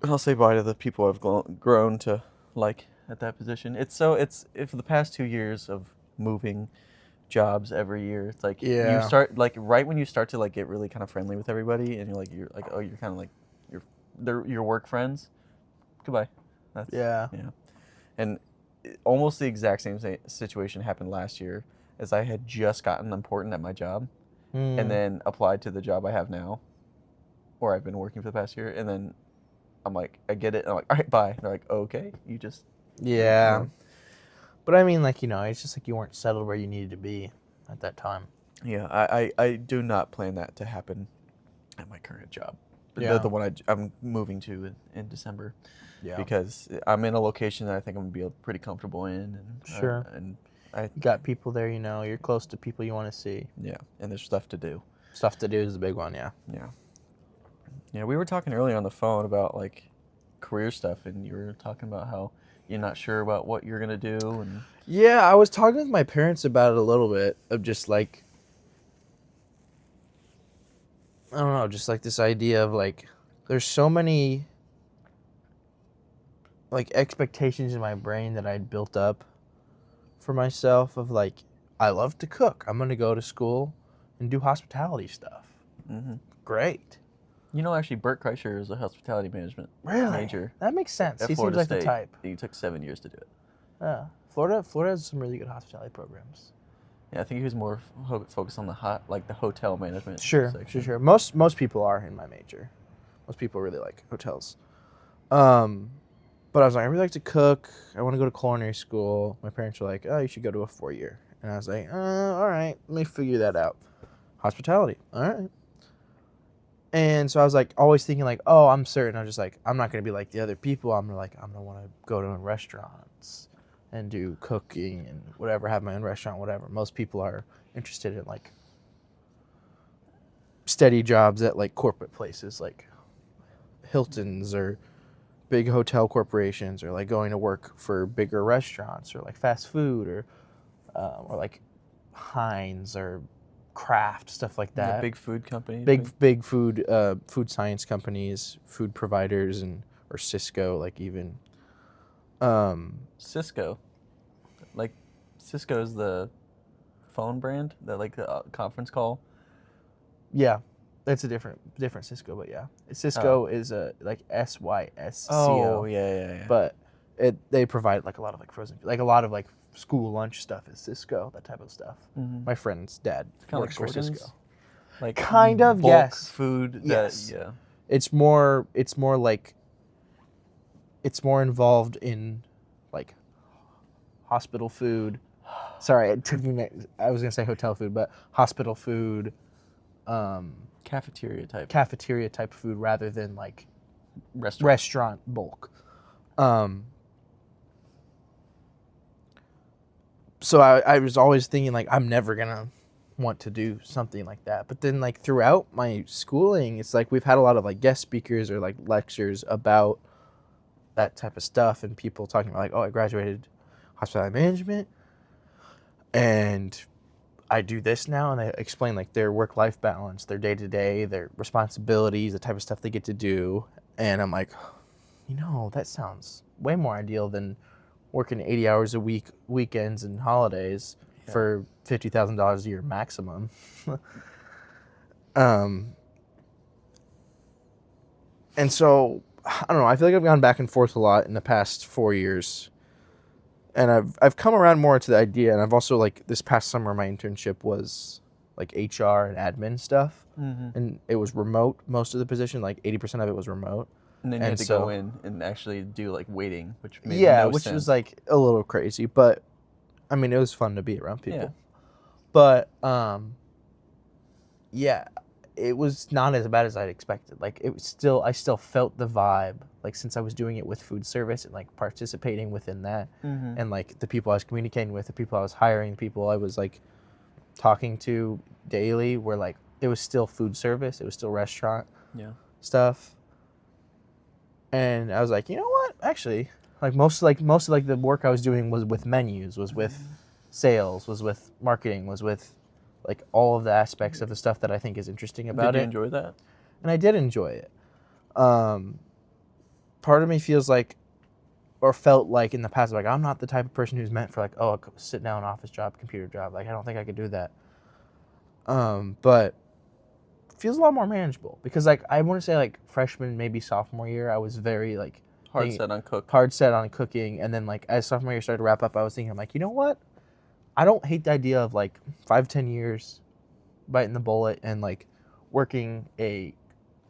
I'll say bye to the people I've grown to like at that position. It's for the past 2 years of moving jobs every year. It's like you start like right when you start to like get really kind of friendly with everybody, and you're like oh, you're kind of like they're your work friends. Goodbye. That's, Yeah. And almost the exact same situation happened last year, as I had just gotten important at my job, and then applied to the job I have now, or I've been working for the past year, and then I'm like, I get it, and I'm like, all right, bye. And they're like, okay, you just Yeah. But I mean, like, it's just like you weren't settled where you needed to be at that time. Yeah, I do not plan that to happen at my current job. Yeah. The one I'm moving to in December. Yeah. Because I'm in a location that I think I'm going to be pretty comfortable in. And, Sure. And I You got people there, you're close to people you want to see. Yeah, and there's stuff to do. Stuff to do is the big one, yeah. Yeah. Yeah, we were talking earlier on the phone about, like, career stuff, and you were talking about how you're not sure about what you're going to do. And Yeah, I was talking with my parents about it a little bit, of just, like, I don't know, just, like, this idea of, like, there's so many, like, expectations in my brain that I'd built up for myself of, like, I love to cook. I'm going to go to school and do hospitality stuff. Great. Actually, Bert Kreischer is a hospitality management major. That makes sense. At He seems Florida like State. the type. He took 7 years to do it. Yeah. Florida has some really good hospitality programs. Yeah, I think he was more focused on the hotel management. Sure. Most people are in my major. Most people really like hotels. But I was like, I really like to cook. I want to go to culinary school. My parents were like, oh, you should go to a 4-year. And I was like, all right, let me figure that out. Hospitality, all right. And so I was like, always thinking like, oh, I'm certain. I'm just like, I'm not gonna be like the other people. I'm gonna want to go to restaurants and do cooking and whatever, have my own restaurant, whatever. Most people are interested in like steady jobs at like corporate places like Hilton's or big hotel corporations, or like going to work for bigger restaurants or like fast food or like Heinz or Kraft, stuff like that. Yeah, big food companies. Big food science companies, food providers, or Cisco, like even. Cisco. Like, Cisco is the phone brand that like the conference call. Yeah, it's a different Cisco, but yeah, Cisco is like SYSCO. Oh yeah. But they provide like a lot of like frozen, like a lot of like school lunch stuff is Cisco, that type of stuff. My friend's dad works for Cisco. Like kind of, bulk yes. Food. Yes. Yeah. It's more like it's more involved in like hospital food. Sorry, it took me. I was gonna say hotel food, but hospital food. Cafeteria type food rather than like restaurant bulk. So I was always thinking like I'm never gonna want to do something like that. But then like throughout my schooling, it's like we've had a lot of like guest speakers or like lectures about that type of stuff, and people talking about like, oh, I graduated hospitality management and I do this now, and they explain like their work-life balance, their day-to-day, their responsibilities, the type of stuff they get to do. And I'm like, that sounds way more ideal than working 80 hours a week, weekends and holidays for $50,000 a year maximum. And so, I don't know, I feel like I've gone back and forth a lot in the past 4 years. And I've come around more to the idea, and I've also, like, this past summer, my internship was, like, HR and admin stuff. And it was remote, most of the position, like, 80% of it was remote. And then you had to go in and actually do, like, waiting, which made no which sense. was, like, a little crazy. But, I mean, it was fun to be around people. Yeah. But, yeah, it was not as bad as I'd expected. Like, it was still, I still felt the vibe, like, since I was doing it with food service and, like, participating within that. And, like, the people I was communicating with, the people I was hiring, the people I was, like, talking to daily were, like, it was still food service. It was still restaurant stuff. And I was like, you know what? Actually, like, most of the work I was doing was with menus, was with sales, was with marketing, was with, like, all of the aspects of the stuff that I think is interesting about it. Did you enjoy that? And I did enjoy it. Part of me feels like, or felt like in the past, like, I'm not the type of person who's meant for, like, oh, a sit down office job, computer job. Like, I don't think I could do that. But it feels a lot more manageable because, like, I want to say, like, freshman, maybe sophomore year, I was very, like, Hard set on cooking. And then, like, as sophomore year started to wrap up, I was thinking, I'm like, you know what? I don't hate the idea of, like, 5-10 years biting the bullet and, like, working a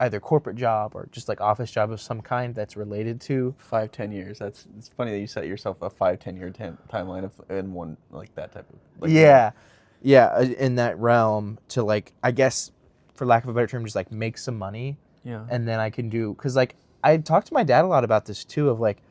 either corporate job or just, like, office job of some kind that's related to 5-10 years. It's funny that you set yourself a 5-10 year timeline in one, like, that type of, like, in that realm to, like, I guess for lack of a better term, just, like, make some money. And then I can do, because, like, I talked to my dad a lot about this too, of, like,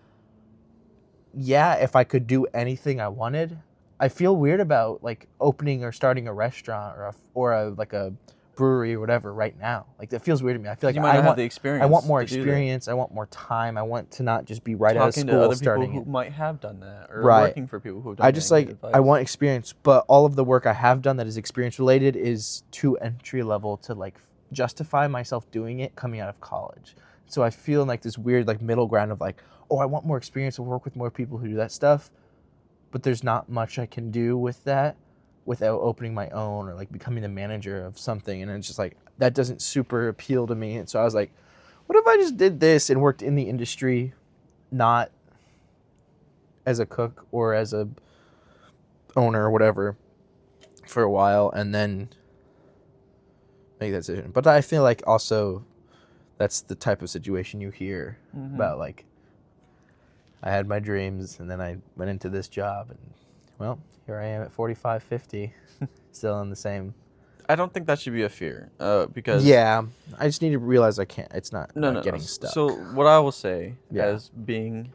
if I could do anything I wanted, I feel weird about, like, opening or starting a restaurant or a brewery or whatever right now. Like, that feels weird to me. I feel like you might not have the experience. I want more experience. I want more time. I want to not just be right out of school to other starting people who might have done that, or Right. working for people who have done that. I just, like, I want experience, but all of the work I have done that is experience related is too entry level to, like, justify myself doing it coming out of college. So I feel like this weird, like, middle ground of, like, oh, I want more experience and work with more people who do that stuff, but there's not much I can do with that without opening my own or, like, becoming the manager of something. And it's just, like, that doesn't super appeal to me. And so I was like, what if I just did this and worked in the industry, not as a cook or as a owner or whatever for a while, and then make that decision. But I feel like also that's the type of situation you hear about, like, I had my dreams and then I went into this job and, well, here I am at 45, 50, still in the same. I don't think that should be a fear, because I just need to realize I can't. It's not about getting stuck. So what I will say, as being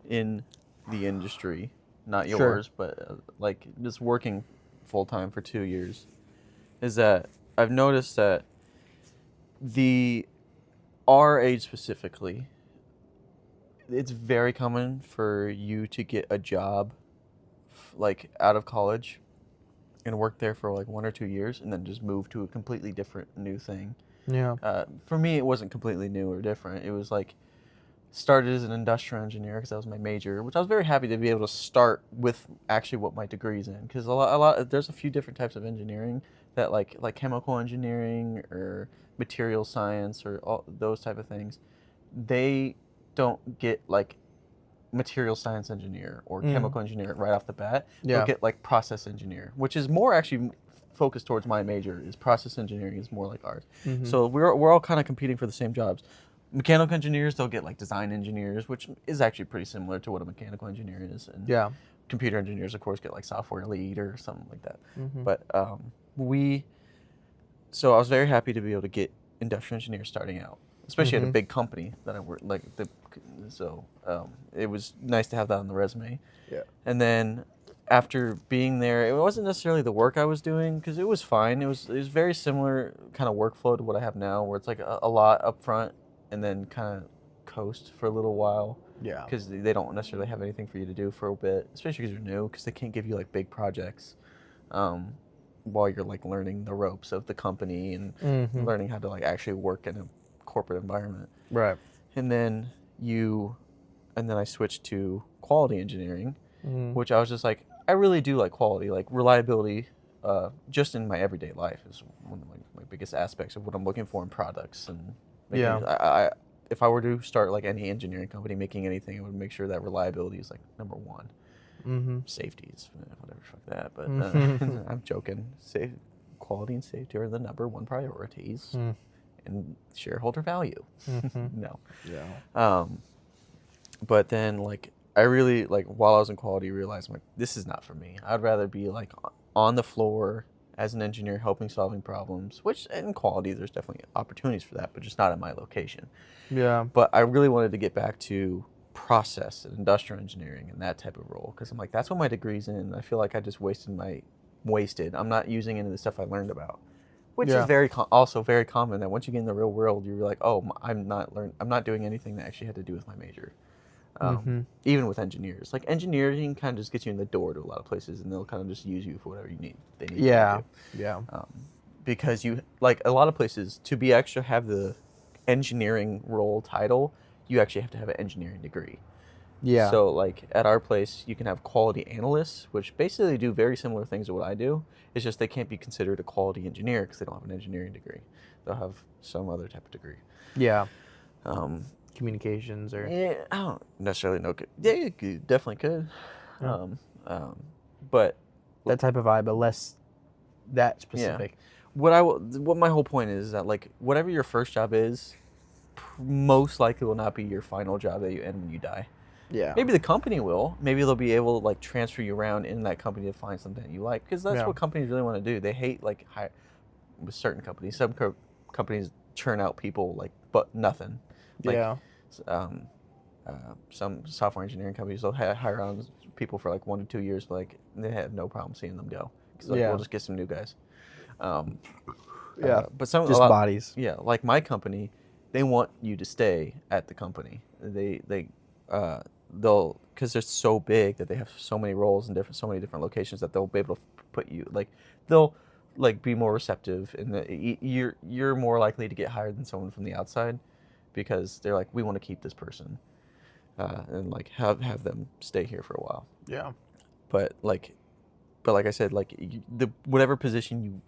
in the industry, not yours, but like just working full time for 2 years, is that I've noticed that our age specifically, it's very common for you to get a job like out of college and work there for like 1 or 2 years and then just move to a completely different new thing. For me, it wasn't completely new or different. It was like started as an industrial engineer because that was my major, which I was very happy to be able to start with actually what my degree's in, because a lot there's a few different types of engineering that like chemical engineering or material science or all those type of things, they don't get like material science engineer or chemical engineer right off the bat. They'll get like process engineer, which is more actually focused towards my major. Is process engineering is more like ours. So we're all kind of competing for the same jobs. Mechanical engineers, they'll get like design engineers, which is actually pretty similar to what a mechanical engineer is. And computer engineers, of course, get like software lead or something like that. But so I was very happy to be able to get industrial engineers starting out, especially at a big company that I worked it was nice to have that on the resume. And then after being there, it wasn't necessarily the work I was doing, because it was fine. It was very similar kind of workflow to what I have now, where it's like a lot up front and then kind of coast for a little while. Because they don't necessarily have anything for you to do for a bit, especially because you're new, because they can't give you like big projects while you're like learning the ropes of the company and learning how to like actually work in a corporate environment. Right. And then you and then I switched to quality engineering, Mm. which I was just like, I really do like quality, like reliability, just in my everyday life is one of my biggest aspects of what I'm looking for in products. And Yeah. if I were to start like any engineering company making anything, I would make sure that reliability is like number one. Mm-hmm. Safety is whatever, fuck that. But Mhm. I'm joking. Quality and safety are the number one priorities, Mm. and shareholder value. Mhm. No. Yeah. But then like I really like while I was in quality realized I'm like this is not for me. I'd rather be like on the floor as an engineer helping solving problems, which in quality there's definitely opportunities for that, but just not at my location. Yeah. But I really wanted to get back to process and industrial engineering and that type of role because I'm like that's what my degree's in. And I feel like I just wasted. I'm not using any of the stuff I learned about, which Yeah. is also very common. That once you get in the real world, you're like, oh, I'm not doing anything that actually had to do with my major. Mhm. Even with engineers, like engineering kind of just gets you in the door to a lot of places, and they'll kind of just use you for whatever they need Yeah. you to do. Yeah. Because you like a lot of places to be extra have the engineering role title, you actually have to have an engineering degree. Yeah. So like at our place, you can have quality analysts, which basically do very similar things to what I do. It's just they can't be considered a quality engineer because they don't have an engineering degree. They'll have some other type of degree. Yeah. Um, Communications or. Yeah, I don't necessarily know. Yeah, you definitely could. Yeah. But That type of vibe, but less that yeah, specific. what my whole point is that like whatever your first job is, most likely will not be your final job that you end when you die. Yeah. Maybe the company will. Maybe they'll be able to like transfer you around in that company to find something that you like because that's Yeah. what companies really want to do. They hate like with certain companies. Some companies churn out people like but nothing. Like, Yeah. Some software engineering companies will hire on people for like 1 to 2 years, but like they have no problem seeing them go because like, Yeah. we'll just get some new guys. Yeah. But Just bodies. Yeah, like my company, they want you to stay at the company. They'll because they're so big that they have so many roles in so many different locations that they'll be able to put you like they'll like be more receptive and you're more likely to get hired than someone from the outside because they're like we want to keep this person and like have them stay here for a while. Yeah. But like I said, like whatever position you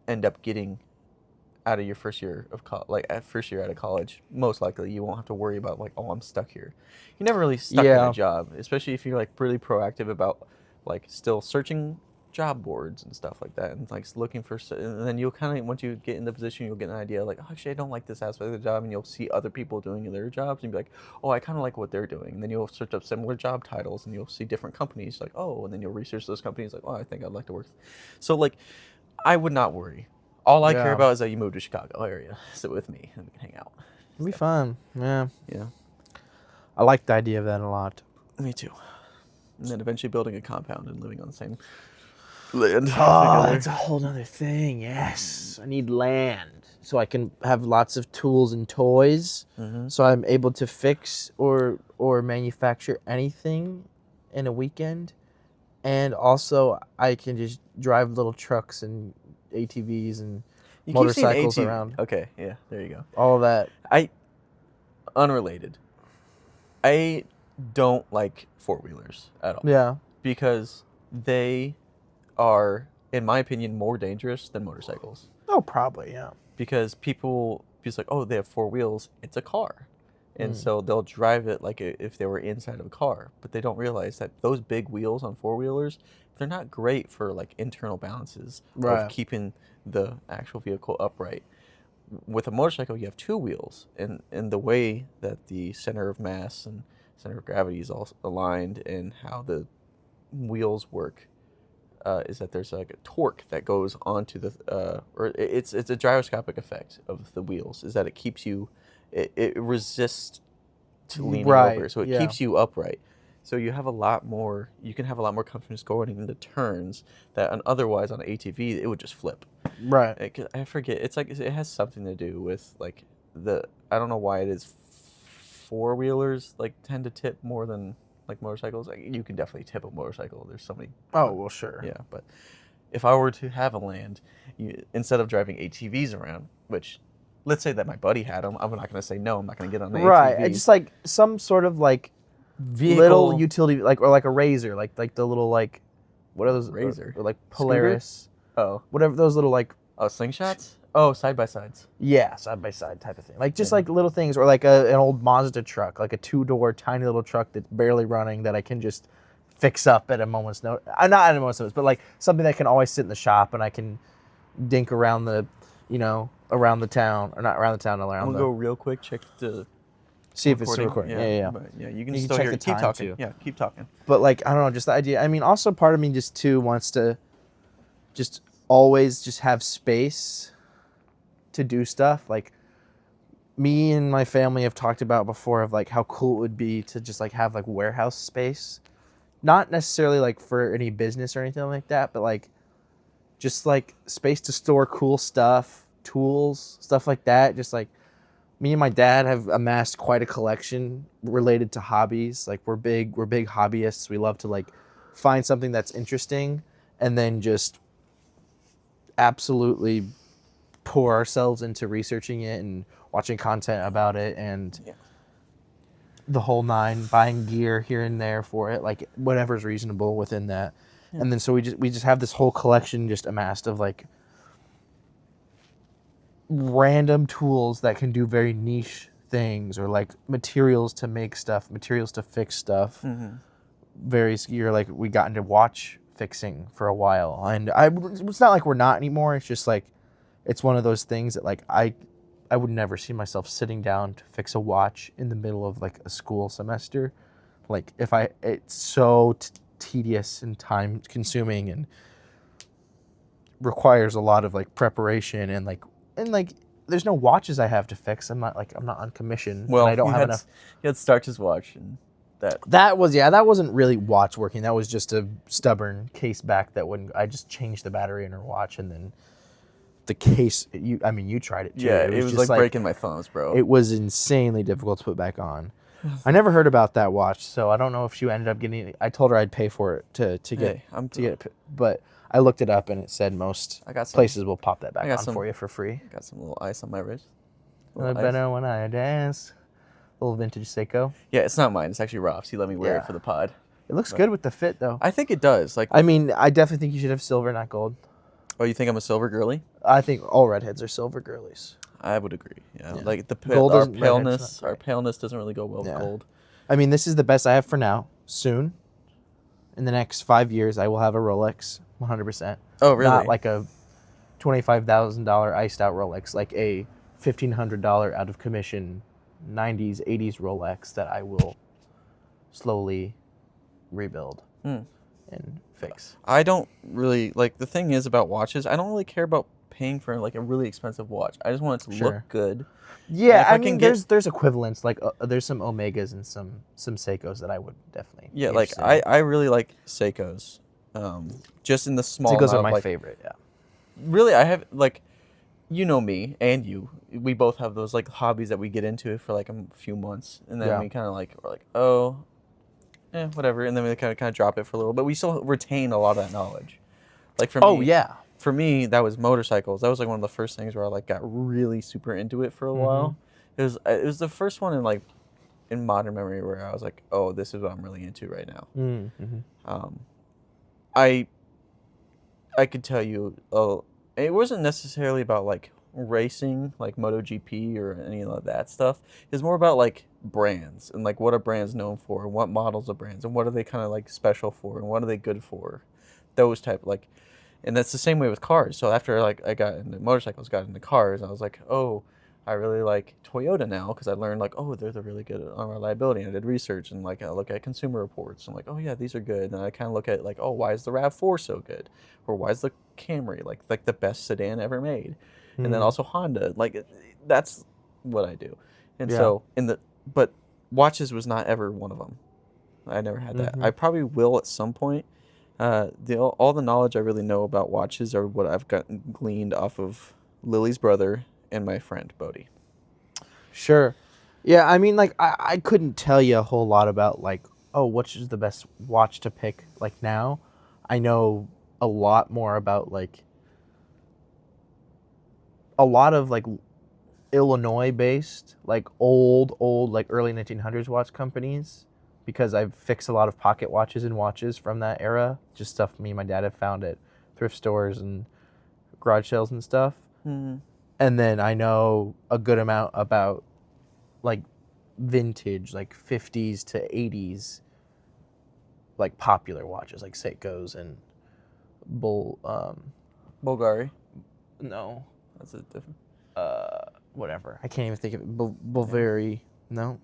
end up getting out of your first year of first year out of college, most likely you won't have to worry about like, oh, I'm stuck here. You're never really stuck in a job, especially if you're like really proactive about like still searching job boards and stuff like that, and like looking for. And then you'll kind of once you get in the position, you'll get an idea like, oh, actually, I don't like this aspect of the job, and you'll see other people doing their jobs, and be like, oh, I kind of like what they're doing. And then you'll search up similar job titles, and you'll see different companies like, oh, and then you'll research those companies like, oh, I think I'd like to work. So like, I would not worry. All I care about is that you move to Chicago area, sit with me, and we can hang out. It'll be fun. Yeah. Yeah. I like the idea of that a lot. Me too. And then eventually building a compound and living on the same land. Oh, that's a whole other thing. Yes. I need land so I can have lots of tools and toys. Mm-hmm. So I'm able to fix or manufacture anything in a weekend. And also I can just drive little trucks and ATVs and You motorcycles keep saying around. Okay, yeah, there you go. All of that. Unrelated. I don't like four-wheelers at all. Yeah. Because they are, in my opinion, more dangerous than motorcycles. Oh, probably, yeah. Because people just like, oh, they have four wheels, it's a car. And so they'll drive it like if they were inside of a car. But they don't realize that those big wheels on four-wheelers, they're not great for like internal balances of keeping the actual vehicle upright. With a motorcycle, you have two wheels. And the way that the center of mass and center of gravity is all aligned and how the wheels work is that there's like a torque that goes onto the or it's a gyroscopic effect of the wheels is that it keeps you it resists to leaning over, so it keeps you upright. So you have you can have a lot more confidence going into turns that otherwise on an ATV it would just flip. Right. I forget, it's like it has something to do with like I don't know why it is four-wheelers like tend to tip more than like motorcycles. Like, you can definitely tip a motorcycle. There's so many. Oh, well, sure. Yeah, but if I were to have a land, instead of driving ATVs around, which let's say that my buddy had them, I'm not going to say no. I'm not going to get on the ATV. Right. Just like some sort of like little utility, like, or like a razor, like the little, like, what are those? Razor? Or like Polaris. Oh. Whatever, those little, like, Oh, slingshots? Oh, side-by-sides. yeah, side by side type of thing. Like, just like little things, or like an old Mazda truck, like a 2-door tiny little truck that's barely running that I can just fix up at a moment's notice. Not at a moment's notice, but like something that can always sit in the shop and I can dink around the, around the town, or not around the town, I'm around gonna the. go real quick, check the See if it's still recording. Yeah. But yeah, you can You can still check hear the it. Keep time, talking. too. Yeah, keep talking. But like, I don't know, just the idea. I mean, also part of me just too wants to just always just have space to do stuff. Like, me and my family have talked about before of like how cool it would be to just like have like warehouse space, not necessarily like for any business or anything like that, but like just like space to store cool stuff, tools, stuff like that. Just like, me and my dad have amassed quite a collection related to hobbies. Like, we're big hobbyists. We love to like find something that's interesting and then just absolutely pour ourselves into researching it and watching content about it and the whole nine, buying gear here and there for it, like whatever's reasonable within that. And then so we just have this whole collection just amassed of like random tools that can do very niche things, or like materials to make stuff, materials to fix stuff. Various gear, like we got into watch fixing for a while, and it's not like we're not anymore. It's just like, it's one of those things that like I would never see myself sitting down to fix a watch in the middle of like a school semester. Like, it's so tedious and time consuming and requires a lot of like preparation and there's no watches I have to fix. I'm not on commission. Well, and I don't have enough. You had Starch's watch, and That wasn't really watch working. That was just a stubborn case back that wouldn't. I just changed the battery in her watch, and then the case. You tried it too. Yeah, it was just like breaking my thumbs, bro. It was insanely difficult to put back on. I never heard about that watch, so I don't know if she ended up getting it. I told her I'd pay for it to get it, but I looked it up and it said most places will pop that back on for you for free. I got some little ice on my wrist. I better when I dance. Little vintage Seiko. Yeah, it's not mine. It's actually Rob's. He let me wear it for the pod. It looks good with the fit, though. I think it does. Like, I mean, I definitely think you should have silver, not gold. Oh, you think I'm a silver girly? I think all redheads are silver girlies. I would agree. Yeah. Like Gold our doesn't- paleness, right. our paleness doesn't really go well with gold. I mean, this is the best I have for now. Soon, in the next 5 years, I will have a Rolex, 100%. Oh, really? Not like a $25,000 iced out Rolex, like a $1,500 out of commission 90s, 80s Rolex that I will slowly rebuild and fix. I don't really, like, the thing is about watches, I don't really care about paying for like a really expensive watch. I just want it to look good. Yeah, I mean, there's equivalents, like there's some Omegas and some Seikos that I would definitely. Yeah, like I really like Seikos. Just in the small Seikos amount are of, my favorite. Yeah. Really, I have like, you know me and you. We both have those like hobbies that we get into for like a few months, and then we kind of like we're like, oh, whatever, and then we kind of drop it for a little, but we still retain a lot of that knowledge. Like for me, for me, that was motorcycles. That was like one of the first things where I like got really super into it for a while. It was the first one in modern memory where I was like, oh, this is what I'm really into right now. I could tell you, it wasn't necessarily about like racing, like MotoGP or any of that stuff. It's more about like brands and like what are brands known for, and what models of brands, and what are they kind of like special for, and what are they good for, those type like. And that's the same way with cars. So after like I got into motorcycles, got into cars, I was like, oh, I really like Toyota now because I learned like, oh, they're really good on reliability. And I did research and like I look at consumer reports and like, oh yeah, these are good. And I kind of look at like, oh, why is the RAV4 so good, or why is the Camry like the best sedan ever made? And then also Honda, like that's what I do. And so but watches was not ever one of them. I never had that. I probably will at some point. All the knowledge I really know about watches are what I've gotten gleaned off of Lily's brother and my friend Bodie. Sure. Yeah, I mean, like, I couldn't tell you a whole lot about, like, oh, which is the best watch to pick, like, now. I know a lot more about, like, a lot of, like, Illinois-based, like, old, like, early 1900s watch companies because I've fixed a lot of pocket watches and watches from that era. Just stuff me and my dad have found at thrift stores and garage sales and stuff. Mm-hmm. And then I know a good amount about like vintage, like 50s to 80s, like popular watches, like Seikos and Bulgari. No, That's a different. whatever. I can't even think of it. Bulgari. No,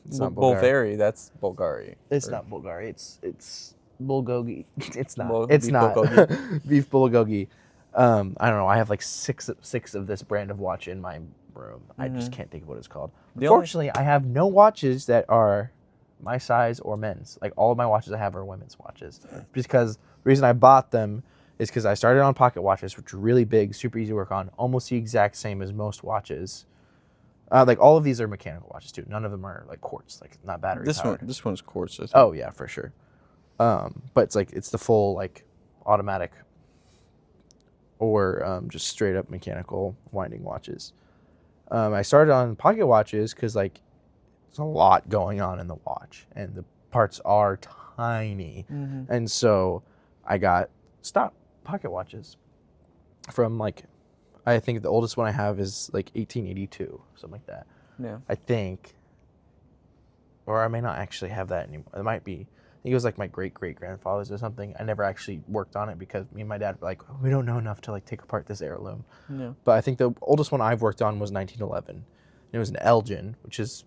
it's not Bulgari. Bulgari. That's Bulgari. It's not Bulgari. It's bulgogi. It's not. Beef It's not bulgogi. beef bulgogi. I don't know. I have like six of this brand of watch in my room. I just can't think of what it's called. Unfortunately, I have no watches that are my size or men's. Like all of my watches I have are women's watches. Because the reason I bought them is because I started on pocket watches, which are really big, super easy to work on, almost the exact same as most watches. Like all of these are mechanical watches too. None of them are like quartz, like not battery powered. This one's quartz. I think. Oh yeah, for sure. But it's the full like automatic or just straight up mechanical winding watches. I started on pocket watches because like there's a lot going on in the watch and the parts are tiny, and so I got stock pocket watches from like, I think the oldest one I have is like 1882, something like that. Yeah. I think, or I may not actually have that anymore. It might be. I think it was like my great-great-grandfather's or something. I never actually worked on it because me and my dad were like, we don't know enough to like take apart this heirloom. Yeah. But I think the oldest one I've worked on was 1911. It was an Elgin, which is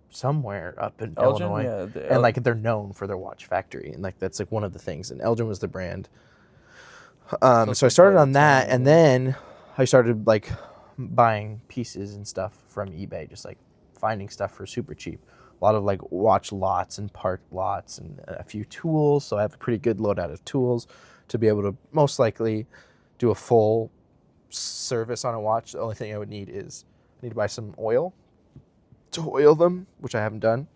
somewhere up in Illinois. Yeah, and like they're known for their watch factory, and like that's like one of the things. And Elgin was the brand. So I started on that, and then I started like buying pieces and stuff from eBay, just like finding stuff for super cheap. A lot of like watch lots and part lots and a few tools. So I have a pretty good loadout of tools to be able to most likely do a full service on a watch. The only thing I would need is I need to buy some oil to oil them, which I haven't done.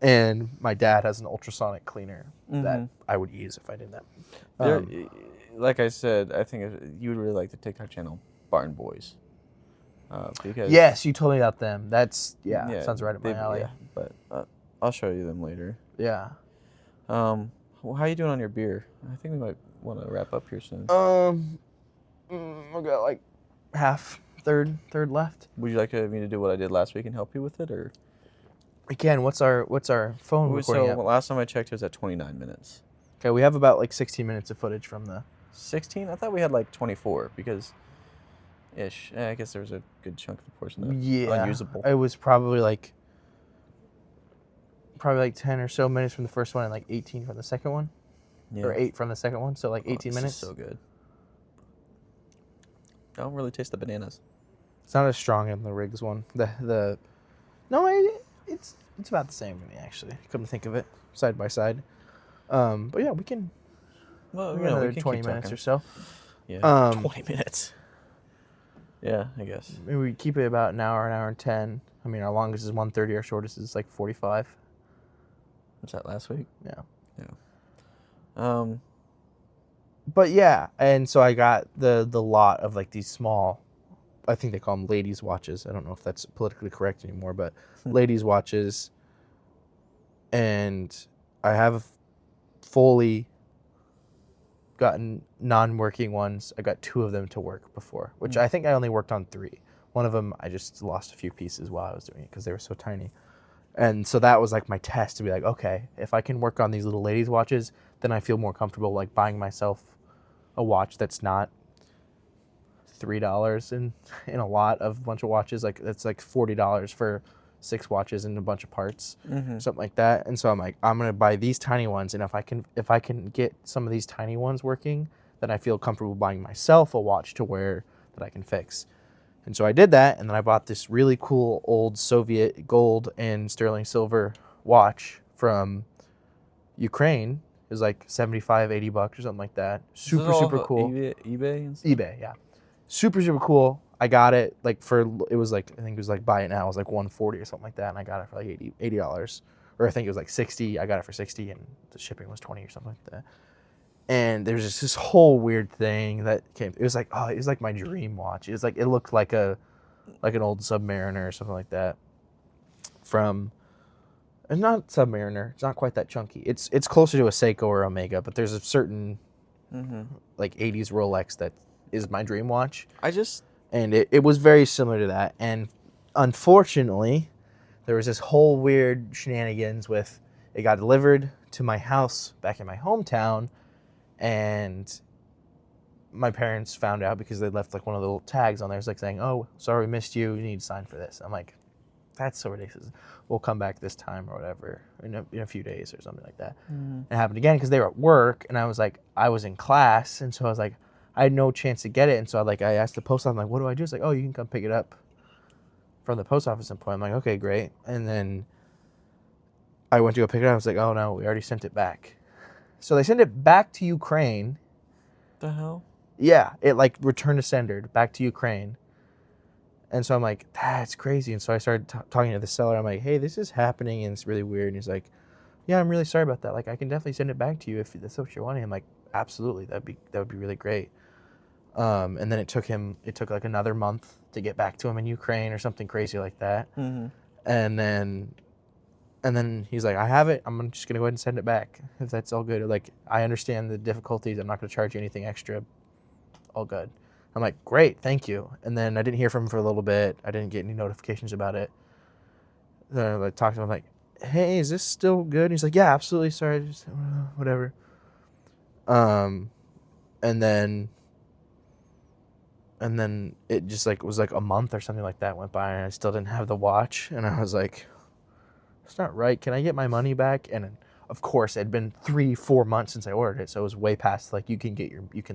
And my dad has an ultrasonic cleaner that I would use if I did that. Like I said, I think you would really like the TikTok channel Barn Boys. Because yes, you told me about them. That's sounds right up my alley. Yeah, but I'll show you them later. Yeah. Well, how you doing on your beer? I think we might want to wrap up here soon. We got like third left. Would you like me to do what I did last week and help you with it, or? Again, what's our phone recording at? Last time I checked, it was at 29 minutes. Okay, we have about like 16 minutes of footage from the. 16? I thought we had like 24 because. Ish. I guess there was a good chunk of the portion that was unusable. It was probably like 10 or so minutes from the first one and like 18 from the second one. Yeah. Or 8 from the second one, so like 18 minutes. Is so good. I don't really taste the bananas. It's not as strong in the Riggs one. No, it's about the same to me actually. Come to think of it, side by side. But yeah, we can. Well, we can 20 minutes or so. Yeah. 20 minutes. Yeah, I guess. Maybe we keep it about an hour and 10. I mean, our longest is 1:30. Our shortest is like 45. Was that last week? Yeah. Yeah. But yeah, and so I got the lot of like these small, I think they call them ladies' watches. I don't know if that's politically correct anymore, but ladies' watches. And I have fully gotten non-working ones. I got 2 of them to work before, which I think I only worked on 3. One of them I just lost a few pieces while I was doing it because they were so tiny. And so that was like my test to be like, okay, if I can work on these little ladies' watches, then I feel more comfortable like buying myself a watch that's not $3 in a lot of a bunch of watches. Like that's like $40 for 6 watches and a bunch of parts, something like that. And so I'm like, I'm gonna buy these tiny ones, and if I can get some of these tiny ones working, then I feel comfortable buying myself a watch to wear that I can fix. And so I did that, and then I bought this really cool old Soviet gold and sterling silver watch from Ukraine. It was like $75-$80 or something like that. Super cool. eBay and stuff? eBay, yeah. Super cool. I got it like I think it was like buy it now. It was like $140 or something like that, and I got it for like $80. Or I think it was like $60. I got it for $60, and the shipping was $20 or something like that. And there's just this whole weird thing that came. It was like my dream watch. It was like, it looked like an old Submariner or something like that. It's not Submariner. It's not quite that chunky. It's closer to a Seiko or Omega, but there's a certain like 80s Rolex that is my dream watch. And it was very similar to that. And unfortunately, there was this whole weird shenanigans with it got delivered to my house back in my hometown, and my parents found out because they left like one of the little tags on there. It's like saying, "Oh, sorry, we missed you. You need to sign for this." I'm like, "That's so ridiculous. We'll come back this time or whatever in a few days or something like that." It happened again because they were at work, and I was like, I was in class, and so I was like, I had no chance to get it, and so I asked the post office, I'm like, "What do I do?" It's like, "Oh, you can come pick it up from the post office and point." I'm like, "Okay, great." And then I went to go pick it up. I was like, "Oh no, we already sent it back." So they sent it back to Ukraine. The hell? Yeah, it like returned to sender back to Ukraine. And so I'm like, that's crazy. And so I started talking to the seller. I'm like, "Hey, this is happening and it's really weird." And he's like, "Yeah, I'm really sorry about that. Like, I can definitely send it back to you if that's what you're wanting." I'm like, "Absolutely, that would be really great." And then it took like another month to get back to him in Ukraine or something crazy like that. And then he's like, "I have it. I'm just gonna go ahead and send it back if that's all good. Like, I understand the difficulties. I'm not gonna charge you anything extra. All good." I'm like, "Great, thank you." And then I didn't hear from him for a little bit. I didn't get any notifications about it. Then I like talked to him. I'm like, "Hey, is this still good?" And he's like, "Yeah, absolutely. Sorry, just whatever." And then it just like was like a month or something like that went by, and I still didn't have the watch. And I was like, "It's not right. Can I get my money back?" And of course, it had been 3-4 months since I ordered it, so it was way past like you can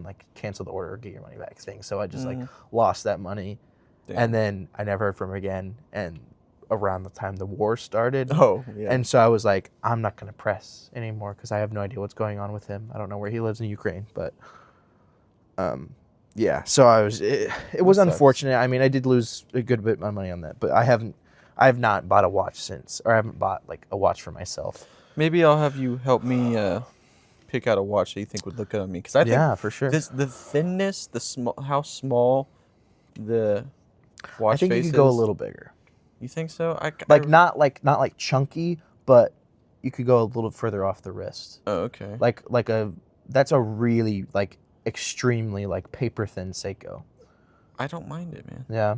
like cancel the order or get your money back thing. So I just like lost that money. Damn. And then I never heard from him again. And around the time the war started, yeah. and so I was like, I'm not gonna press anymore because I have no idea what's going on with him. I don't know where he lives in Ukraine, but yeah. So it was unfortunate. I mean, I did lose a good bit of my money on that, but I have not bought a watch since, or I haven't bought like a watch for myself. Maybe I'll have you help me pick out a watch that you think would look good on me, because I think for sure. the thinness, how small the watch I think face you could go a is. little bigger. You think so? Not like chunky, but you could go a little further off the wrist. Oh, okay. That's a really like extremely like paper thin Seiko. I don't mind it, man. Yeah.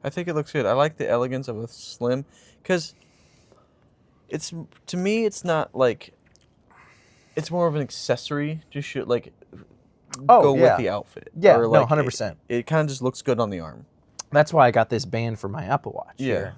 I think it looks good. I like the elegance of a slim, because to me it's not like, it's more of an accessory to shoot, like go with the outfit. Yeah, or like 100%. It kind of just looks good on the arm. That's why I got this band for my Apple Watch. Yeah. Here.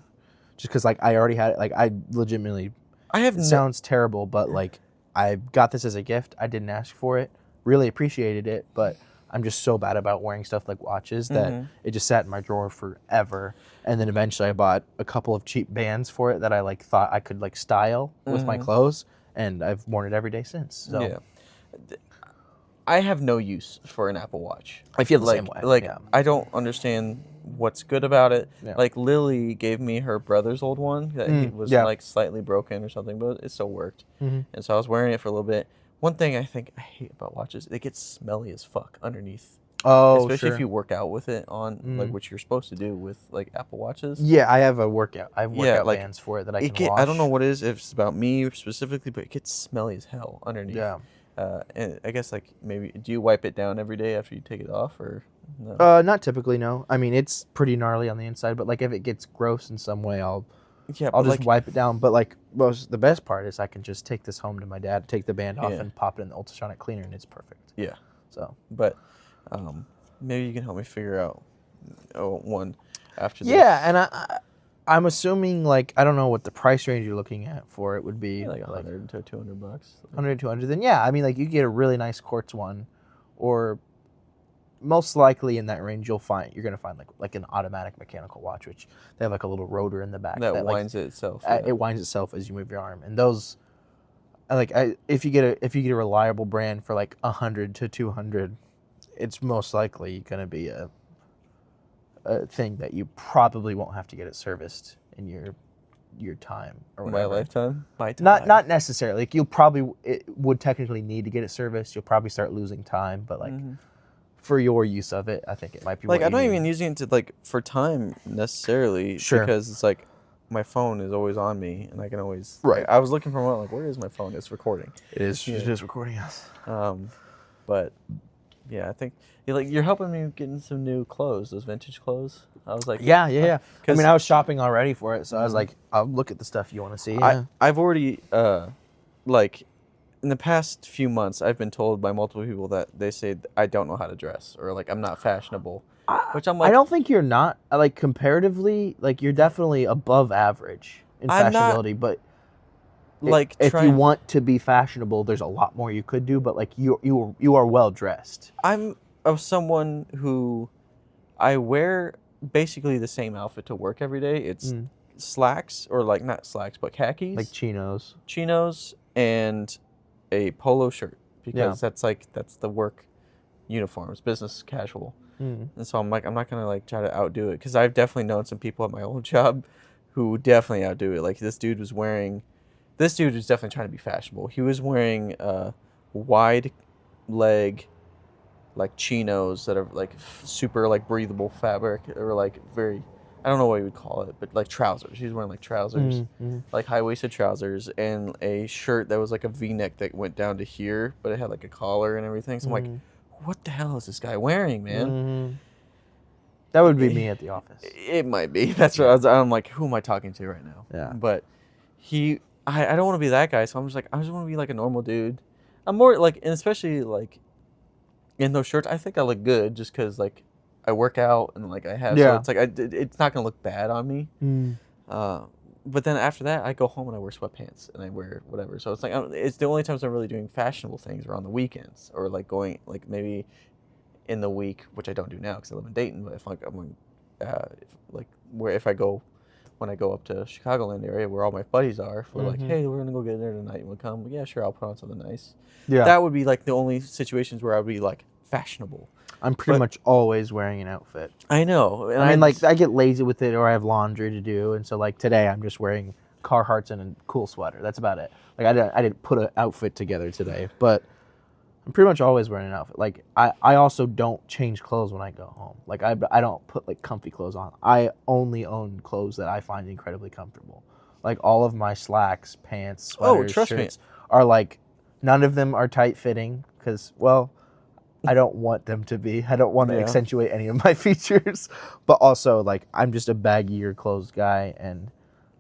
Just because like I already had it. Like I legitimately. It sounds terrible, but like I got this as a gift. I didn't ask for it. Really appreciated it, but I'm just so bad about wearing stuff like watches that it just sat in my drawer forever. And then eventually I bought a couple of cheap bands for it that I like thought I could like style with my clothes, and I've worn it every day since. So. Yeah. I have no use for an Apple Watch. I feel the same way. Like yeah. I don't understand what's good about it. Yeah. Like Lily gave me her brother's old one that he was like slightly broken or something, but it still worked. And so I was wearing it for a little bit. One thing I think I hate about watches, they get smelly as fuck underneath. Oh, especially sure. if you work out with it on, like what you're supposed to do with like Apple Watches. Yeah, I have workout bands for it that I can wash. I don't know what it is, if it's about me specifically, but it gets smelly as hell underneath. Yeah. And I guess like maybe, do you wipe it down every day after you take it off, or no? Not typically, no. I mean, it's pretty gnarly on the inside, but like if it gets gross in some way, I'll just wipe it down. But like, the best part is I can just take this home to my dad, take the band off, and pop it in the ultrasonic cleaner, and it's perfect. Yeah. So, but maybe you can help me figure out one after this. Yeah, and I'm assuming, like, I don't know what the price range you're looking at for it would be. Like $100 to $200. 100 to 200. Then yeah, I mean, like you get a really nice quartz one, or most likely in that range you're gonna find like an automatic mechanical watch, which they have like a little rotor in the back that winds itself. It winds itself as you move your arm, and those, if you get a reliable brand for like 100 to 200, it's most likely gonna be a thing that you probably won't have to get it serviced in your time or whatever. My lifetime? Not necessarily. Like it would technically need to get it serviced. You'll probably start losing time, but like for your use of it, I think it might be like, I'm not even using it to like for time necessarily. Sure. Because it's like my phone is always on me, and I can always. Right. I was looking for one. Like, where is my phone? It's recording. It is Yeah. just recording us. But yeah, I think you're helping me getting some new clothes, those vintage clothes. I was like, Yeah. I mean, I was shopping already for it, so I was Mhm. like, I'll look at the stuff you want to see. Yeah. I've already like in the past few months, I've been told by multiple people that they say I don't know how to dress or like I'm not fashionable, which I'm like, I don't think you're not like comparatively like you're definitely above average in I'm not, fashionability, but like if you trying. want to be fashionable, there's a lot more you could do. But like you are well dressed. I'm of someone who I wear basically the same outfit to work every day. It's slacks or like not slacks, but khakis, Like chinos, and a polo shirt because Yeah. that's the work uniforms, business casual. Mm. And so I'm like, I'm not gonna like try to outdo it because I've definitely known some people at my old job who definitely outdo it. Like this dude was definitely trying to be fashionable. He was wearing wide leg like chinos that are like super like breathable fabric or like very, I don't know what you would call it, but like trousers. He was wearing like trousers, like high-waisted trousers, and a shirt that was like a V-neck that went down to here, but it had like a collar and everything. So I'm like, what the hell is this guy wearing, man? That would be me at the office. It might be. That's what I'm like, who am I talking to right now? Yeah. But I don't want to be that guy, so I'm just like, I just want to be like a normal dude. I'm more like, and especially like in those shirts, I think I look good just because like I work out and like I have, so it's like it's not gonna look bad on me. But then after that, I go home and I wear sweatpants and I wear whatever. So it's like it's the only times I'm really doing fashionable things are on the weekends or like going like maybe in the week, which I don't do now because I live in Dayton. But if like I'm going, if I go when I go up to Chicagoland area where all my buddies are, if we're like, hey, we're gonna go get dinner tonight, you wanna come? Yeah, sure, I'll put on something nice. Yeah. That would be like the only situations where I would be like fashionable. I'm pretty much always wearing an outfit. I know. And I mean, like I get lazy with it, or I have laundry to do, and so like today I'm just wearing Carhartts and a cool sweater. That's about it. Like I didn't put an outfit together today, but I'm pretty much always wearing an outfit. Like I also don't change clothes when I go home. Like I don't put like comfy clothes on. I only own clothes that I find incredibly comfortable. Like all of my slacks, pants, sweaters, trust shirts are like none of them are tight fitting because well. I don't want them to be. I don't want to accentuate any of my features, but also like I'm just a baggier clothes guy, and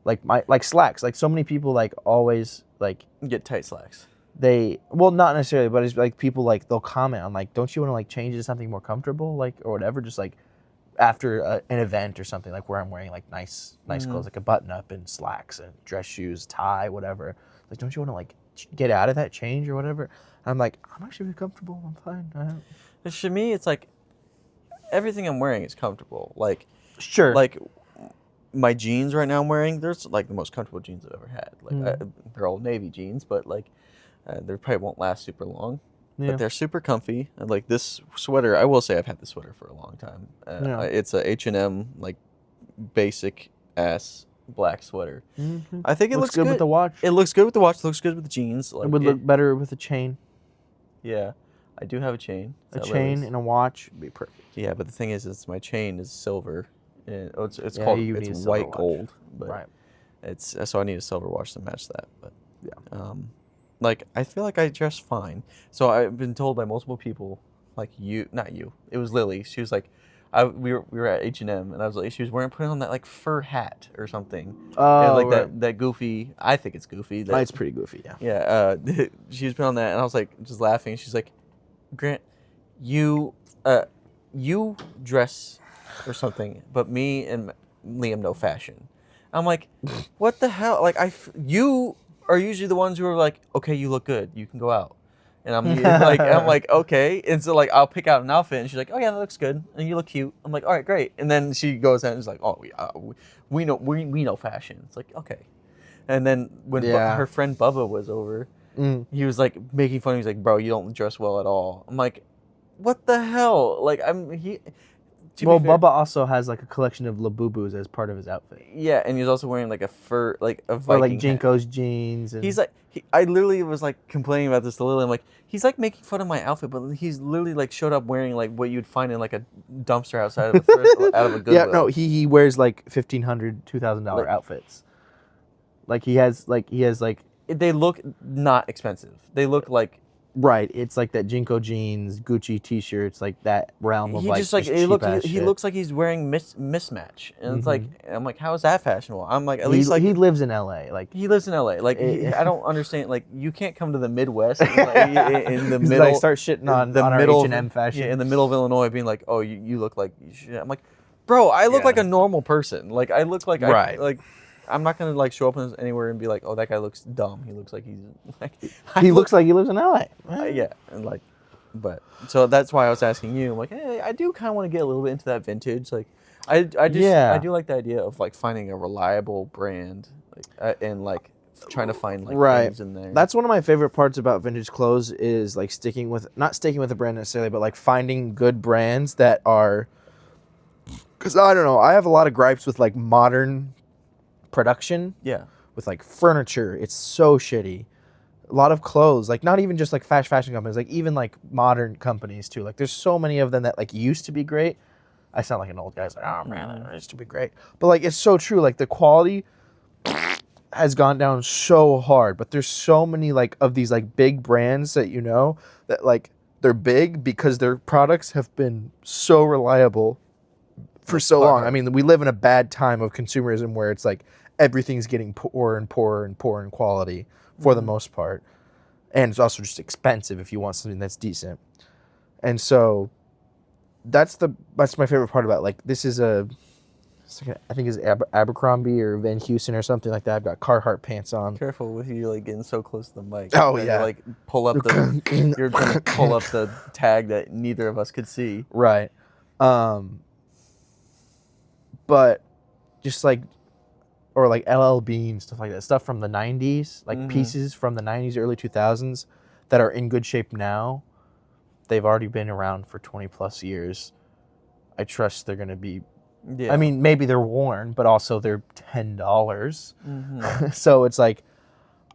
like my slacks. Like so many people like always like get tight slacks. Well not necessarily, but it's like people like they'll comment on like, don't you want to like change to something more comfortable like or whatever, just like after an event or something like where I'm wearing like nice clothes like a button up and slacks and dress shoes, tie, whatever. Like don't you want to like get out of that change or whatever? I'm like, I'm actually really comfortable. I'm fine. For me, it's like everything I'm wearing is comfortable. Like, sure. Like my jeans right now I'm wearing, they're like the most comfortable jeans I've ever had. Like they're Old Navy jeans, but like they probably won't last super long. Yeah. But they're super comfy. And like this sweater, I will say I've had this sweater for a long time. It's a H&M like basic ass black sweater. I think it looks good with the watch. It looks good with the watch. It looks good with the jeans. Like, it would look better with a chain. Yeah, I do have a chain. A chain and a watch would be perfect. Yeah, but the thing is my chain is silver. And it's Yeah, called you need a it's silver white watch. gold, but Right. it's so I need a silver watch to match that. But Yeah. like I feel like I dress fine. So I've been told by multiple people, like not you, it was Lily. She was like, we were at H&M and I was like, she was putting on that like fur hat or something. Oh, like right. that goofy. I think it's goofy. It's pretty goofy, yeah. Yeah. She was putting on that and I was like just laughing. She's like, Grant, you dress or something, but me and Liam know fashion. I'm like, what the hell? Like you are usually the ones who are like, okay, you look good, you can go out. And I'm like, okay. And so like I'll pick out an outfit and she's like, oh yeah, that looks good. And you look cute. I'm like, all right, great. And then she goes out and is like, oh we know fashion. It's like, okay. And then when her friend Bubba was over, he was like making fun of me. He's like, bro, you don't dress well at all. I'm like, what the hell? Like Well, fair, Bubba also has like a collection of Labubus as part of his outfit. yeah, and he's also wearing like a fur, like a Or Viking like hat. Jinko's jeans. And... He's like, I literally was like complaining about this to Lily. I'm like, he's like making fun of my outfit, but he's literally like showed up wearing like what you'd find in like a dumpster outside of out of a Goodwill. Yeah, no, he wears like $1,500, $2,000 Like- outfits. Like he has like They look not expensive. They look like right. It's like that Jinko jeans, Gucci T-shirts, like that realm of he like just like cheap ass he shit. looks like he's wearing mismatch, and it's like I'm like, how is that fashionable? I'm like, at He- least like he lives in L.A. Like he lives in LA. Like Eh. I don't understand. Like you can't come to the Midwest like, in the he's middle. like start shitting on the our middle H&M fashion. Yeah, in the middle of Illinois, being like, oh, you look like you should. I'm like, bro, I look Yeah. like a normal person. Like I look like Right. I'm not gonna like show up anywhere and be like, oh, that guy looks dumb. He looks like he's like He looks like he lives in L.A. yeah, and like, but so that's why I was asking you. I'm like, hey, I do kind of want to get a little bit into that vintage. Like, I just Yeah. I do like the idea of like finding a reliable brand, like and like trying to find like Right. things in there. That's one of my favorite parts about vintage clothes is like not sticking with a brand necessarily, but like finding good brands that are. Because I don't know, I have a lot of gripes with like modern production. yeah. With like furniture, it's so shitty. A lot of clothes, like not even just like fast fashion companies, like even like modern companies too. Like there's so many of them that like used to be great. I sound like an old guy. It's like, oh man, it used to be great. But like it's so true. Like the quality has gone down so hard. But there's so many like of these like big brands that you know that like they're big because their products have been so reliable for so long. I mean, we live in a bad time of consumerism where it's like everything's getting poorer and poorer and poorer in quality for the most part. And it's also just expensive if you want something that's decent. And so that's my favorite part about like this is I think it's Abercrombie or Van Heusen or something like that. I've got Carhartt pants on. Careful with you like getting so close to the mic. Oh, You're yeah. gonna, like pull up the you're gonna pull up the tag that neither of us could see. Right. But just like or like LL Bean, stuff like that. Stuff from the 90s, like pieces from the 90s, early 2000s that are in good shape now. They've already been around for 20 plus years. I trust they're going to be, Yeah. I mean, maybe they're worn, but also they're $10. Mm-hmm. So it's like,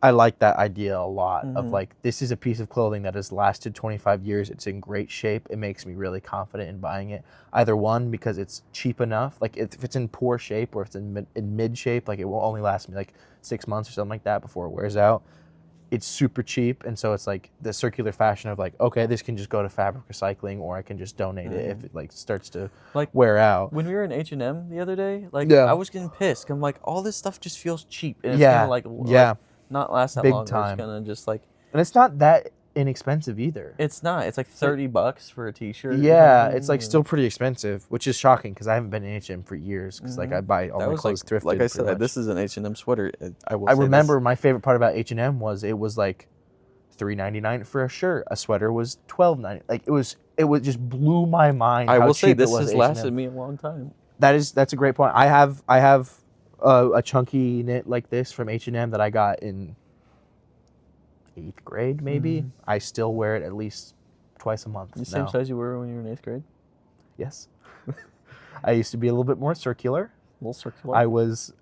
I like that idea a lot of like, this is a piece of clothing that has lasted 25 years. It's in great shape. It makes me really confident in buying it. Either one, because it's cheap enough. Like if it's in poor shape or if it's in mid shape, like it will only last me like 6 months or something like that before it wears out. It's super cheap. And so it's like the circular fashion of like, okay, this can just go to fabric recycling or I can just donate it if it like starts to Like wear out. when we were in H&M the other day, like Yeah. I was getting pissed. I'm like, all this stuff just feels cheap. And it's Yeah. gonna like not last that Big long. time. It's gonna just like And it's not that inexpensive either. it's not. It's like $30 for a t-shirt. Yeah, it's like still pretty expensive, which is shocking because I haven't been in H&M for years because like I buy all that my was clothes thrifted. like I pretty said, much. this is an H&M sweater. I will. I say remember this. my favorite part about H&M was it was like $3.99 for a shirt. A sweater was $12.99. Like it was just blew my mind. I how will say cheap it this was has at lasted H&M. me a long time. That's a great point. I have a chunky knit like this from H&M that I got in 8th grade maybe. I still wear it at least twice a month. The same now. size you were when you were in 8th grade. Yes. I used to be a little bit more circular. A little circular. I was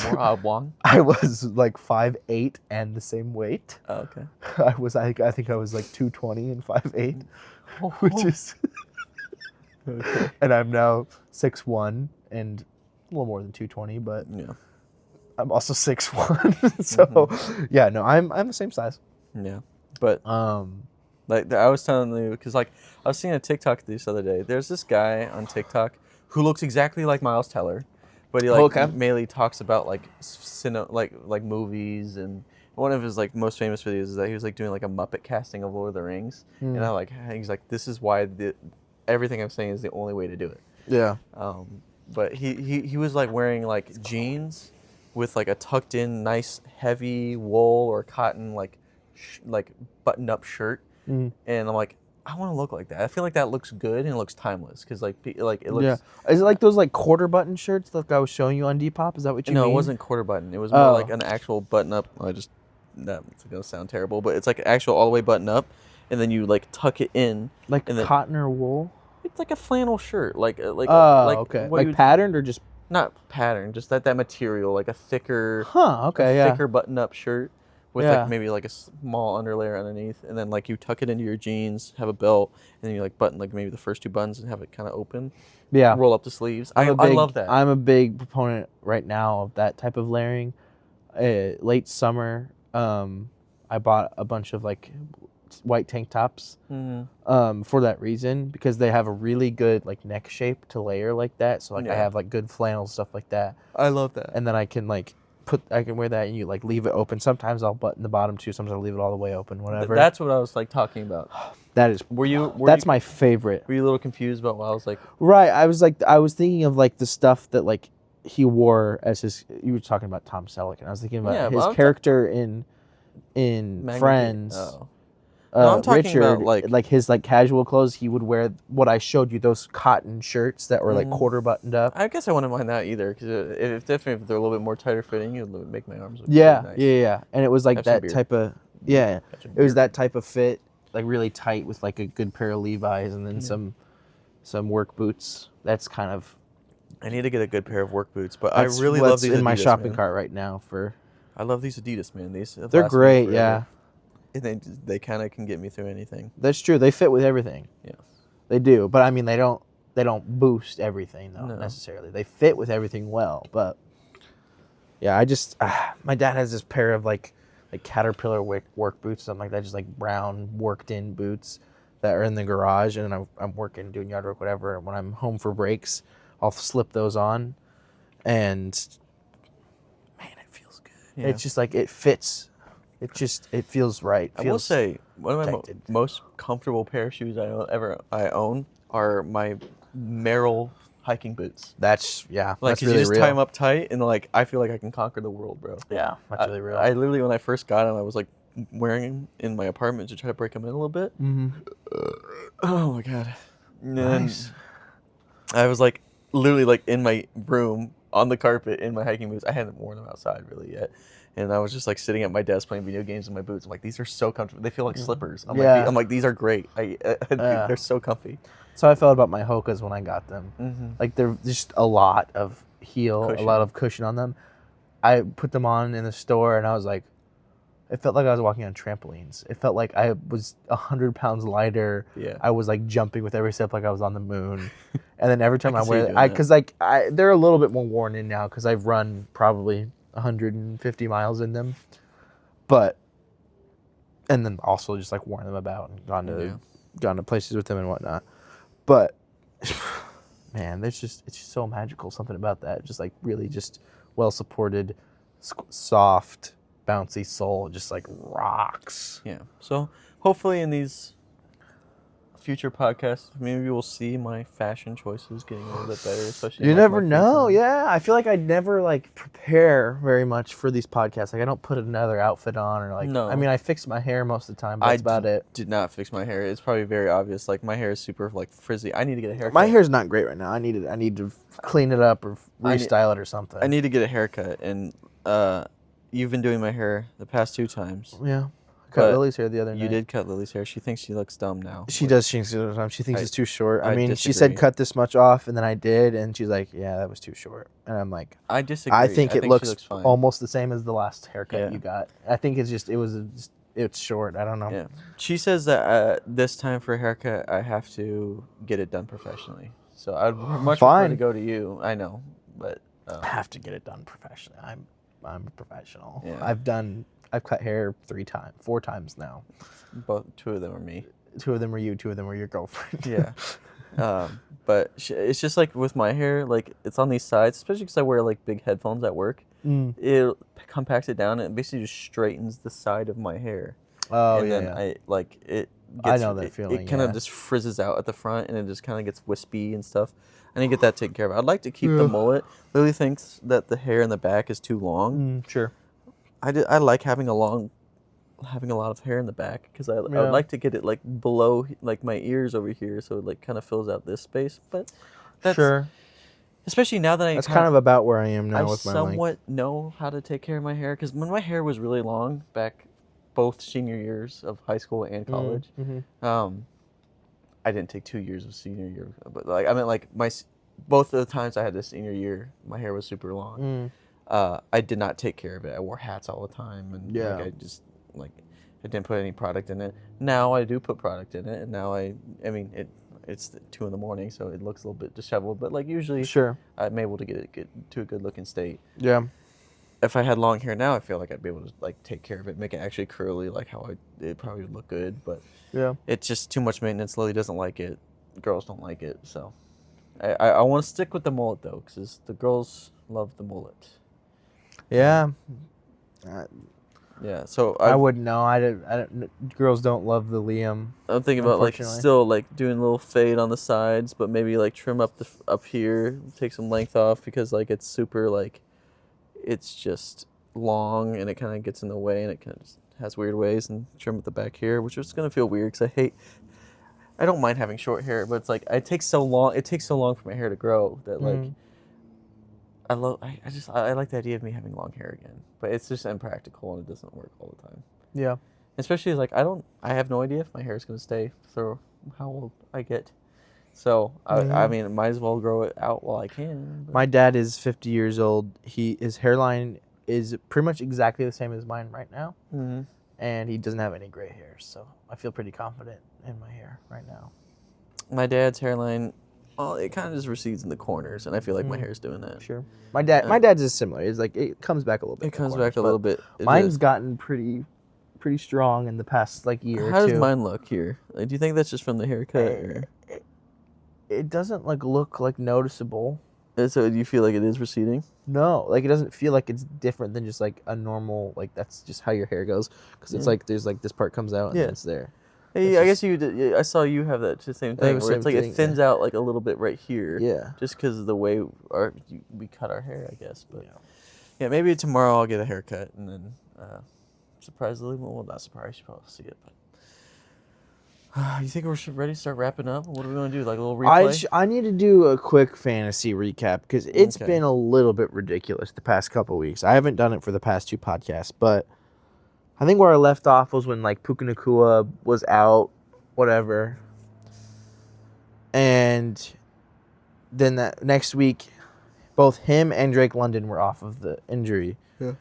more oblong. I was like 5'8" and the same weight. Oh, okay. I think I was like 220 and 5'8", which is Okay. and I'm now 6'1" and a little more than 220, but Yeah. I'm also 6'1". So yeah, no, I'm the same size. Yeah. But like I was telling you, because like I was seeing a TikTok this other day. There's this guy on TikTok who looks exactly like Miles Teller, but he like mainly talks about like like movies, and one of his like most famous videos is that he was like doing like a Muppet casting of Lord of the Rings, and he's like, this is why everything I'm saying is the only way to do it. Yeah. But he was like wearing like jeans with like a tucked in nice heavy wool or cotton like button up shirt, and I'm like, I want to look like that. I feel like that looks good and it looks timeless because like it looks. Yeah. Is it like those like quarter button shirts that I was showing you on Depop? Is that what you mean? No, it wasn't quarter button. It was more like an actual button up. That's gonna sound terrible, but it's like actual all the way button up, and then you like tuck it in. Like and then, cotton or wool? It's like a flannel shirt, Okay. what you Like would- patterned or just? not pattern, just that material, like a thicker, Huh. Okay. Yeah. thicker button-up shirt with Yeah. like maybe like a small underlayer underneath, and then like you tuck it into your jeans, have a belt, and then you like button like maybe the first 2 buttons and have it kind of open. Yeah. Roll up the sleeves. I I'm a big- love that. I'm a big proponent right now of that type of layering. Late summer, I bought a bunch of like white tank tops for that reason, because they have a really good like neck shape to layer like that. So like I Yeah. have like good flannel stuff like that, I love that. and then I can like I can wear that and you like leave it open. Sometimes I'll button the bottom too. Sometimes I'll leave it all the way open. Whatever. That's what I was like talking about. That is. That's my favorite. Were you a little confused about what I was like? Right. I was thinking of like the stuff that like he wore as his. You were talking about Tom Selleck, and I was thinking about Yeah, but his I'm character in Magna Friends. Oh. No, I'm talking Richard, about, like his like casual clothes. He would wear what I showed you, those cotton shirts that were like quarter buttoned up. I guess I wouldn't mind that either, because if they're a little bit more tighter fitting, it would make my arms look Yeah, really nice. yeah. And it was like Have some that beard. type of yeah. Got some It was beard. that type of fit, like really tight with like a good pair of Levi's and then some work boots. That's kind of. I need to get a good pair of work boots, but I That's really love what's these in my Adidas, shopping man. cart right now for. I love these Adidas, man. These have They're lasted me great, forever. yeah. And they kind of can get me through anything. That's true. They fit with everything. Yeah. They do, but I mean they don't boost everything though No. necessarily. They fit with everything well, but yeah, I just my dad has this pair of like Caterpillar work boots, something like that, just like brown worked in boots that are in the garage, and I'm working, doing yard work, whatever. And when I'm home for breaks, I'll slip those on, and man, it feels good. Yeah. It's just like it fits. It feels right. I will say one of my protected. most comfortable pair of shoes I own are my Merrell hiking boots. That's Like, that's 'cause really you just real. tie them up tight, and like I feel like I can conquer the world, bro. Yeah, that's really real. I literally, when I first got them, I was like wearing them in my apartment to try to break them in a little bit. Mm-hmm. Oh my god! And then Nice. I was like literally like in my room on the carpet in my hiking boots. I hadn't worn them outside really yet, and I was just like sitting at my desk playing video games in my boots. I'm like, these are so comfortable. They feel like slippers. Yeah. I'm like, these are great. They're so comfy. So I felt about my Hokas when I got them. Mm-hmm. Like they're just a lot of heel, Cushion. a lot of cushion on them. I put them on in the store and I was like, it felt like I was walking on trampolines. It felt like I was 100 pounds lighter. Yeah. I was like jumping with every step like I was on the moon. And then every time I, can see you wear doing them, that. because like they're a little bit more worn in now because I've run probably 150 miles in them. But, and then also just like worn them about and gone to places with them and whatnot. But man, it's just so magical. Something about that, just like really just well supported, soft, bouncy sole, just like rocks. Yeah. So hopefully in these future podcasts, maybe we'll see my fashion choices getting a little bit better, especially. You in, like, never my free know. time. Yeah, I feel like I never like prepare very much for these podcasts. Like I don't put another outfit on or like. No. I mean, I fix my hair most of the time, but that's about it. Did not fix my hair. It's probably very obvious. Like my hair is super like frizzy. I need to get a haircut. My hair's not great right now. I need to clean it up or restyle it or something. I need to get a haircut, and you've been doing my hair the past 2 times. Yeah. Cut But Lily's hair the other night. You did cut Lily's hair. She thinks she looks dumb now. She does. She thinks it's too short. I I mean, she said disagree. cut this much off, and then I did, and she's like, "Yeah, that was too short." And I'm like, I disagree. "I think it she looks fine. almost the same as the last haircut Yeah. you got. I think it's short. I don't know." Yeah. She says that this time for a haircut, I have to get it done professionally. So I'd much prefer Fine. to go to you. I know, but I have to get it done professionally. I'm a professional. Yeah. I've cut hair 4 times now. both 2 of them are me. 2 of them were you. 2 of them were your girlfriend. Yeah. But it's just like with my hair, like it's on these sides, especially because I wear like big headphones at work. Mm. It compacts it down and it basically just straightens the side of my hair. Oh and yeah. then Yeah. it I gets, know that feeling, It kind of yeah. just frizzes out at the front and it just kind of gets wispy and stuff. I need to get that taken care of. I'd like to keep the mullet. Lily thinks that the hair in the back is too long. Sure. I like having a lot of hair in the back because I would like to get it like below like my ears over here, so it like kind of fills out this space. But that's Sure. especially now that That's kind of about where I am now I with my length. somewhat know how to take care of my hair because when my hair was really long back both senior years of high school and college, Mhm. I didn't take 2 years of senior year, but like I meant like both of the times I had this senior year, my hair was super long. I did not take care of it. I wore hats all the time, and Yeah. like I just like I didn't put any product in it. Now I do put product in it, and now I mean it's 2 a.m, so it looks a little bit disheveled, but like usually Sure. I'm able to get it to a good looking state. Yeah. If I had long hair now, I feel like I'd be able to like take care of it, make it actually curly, like how it probably would look good. But Yeah. it's just too much maintenance. Lily doesn't like it. Girls don't like it. So I want to stick with the mullet though, because the girls love the mullet. Yeah. Yeah. So I wouldn't know. I don't. Girls don't love the Liam. I'm thinking about like Unfortunately. still like doing a little fade on the sides, but maybe like trim up up here, take some length off, because like it's super like it's just long and it kind of gets in the way and it kind of has weird ways, and trim at the back here, which is gonna feel weird because I don't mind having short hair, but it's like it takes so long for my hair to grow that like I like the idea of me having long hair again, but it's just impractical and it doesn't work all the time. Yeah. Especially like I have no idea if my hair is gonna stay through how old I get. So I mean, might as well grow it out while I can. But. My dad is 50 years old. His hairline is pretty much exactly the same as mine right now, and he doesn't have any gray hair. So I feel pretty confident in my hair right now. My dad's hairline, well, it kind of just recedes in the corners, and I feel like my hair's doing that. Sure. My dad's is similar. It's like it comes back a little bit. It comes back a little bit. Mine's gotten pretty strong in the past like year. How or two. does mine look here? Like, do you think that's just from the haircut? Or? It doesn't look like noticeable. So do you feel like it is receding? No, like it doesn't feel like it's different than just like a normal, like that's just how your hair goes. Because it's like there's like this part comes out and then it's there. Hey, I guess you did. I saw you have that same thing where it's like it thins out like a little bit right here. Yeah. Just because of the way we cut our hair, I guess. But yeah, maybe tomorrow I'll get a haircut and then surprisingly, well, not surprised, you probably see it, but. You think we're ready to start wrapping up? What are we going to do? Like a little replay? I need to do a quick fantasy recap because it's been a little bit ridiculous the past couple weeks. I haven't done it for the past 2 podcasts, but I think where I left off was when like Puka Nacua was out, whatever. And then that next week, both him and Drake London were off of the injury. Yeah.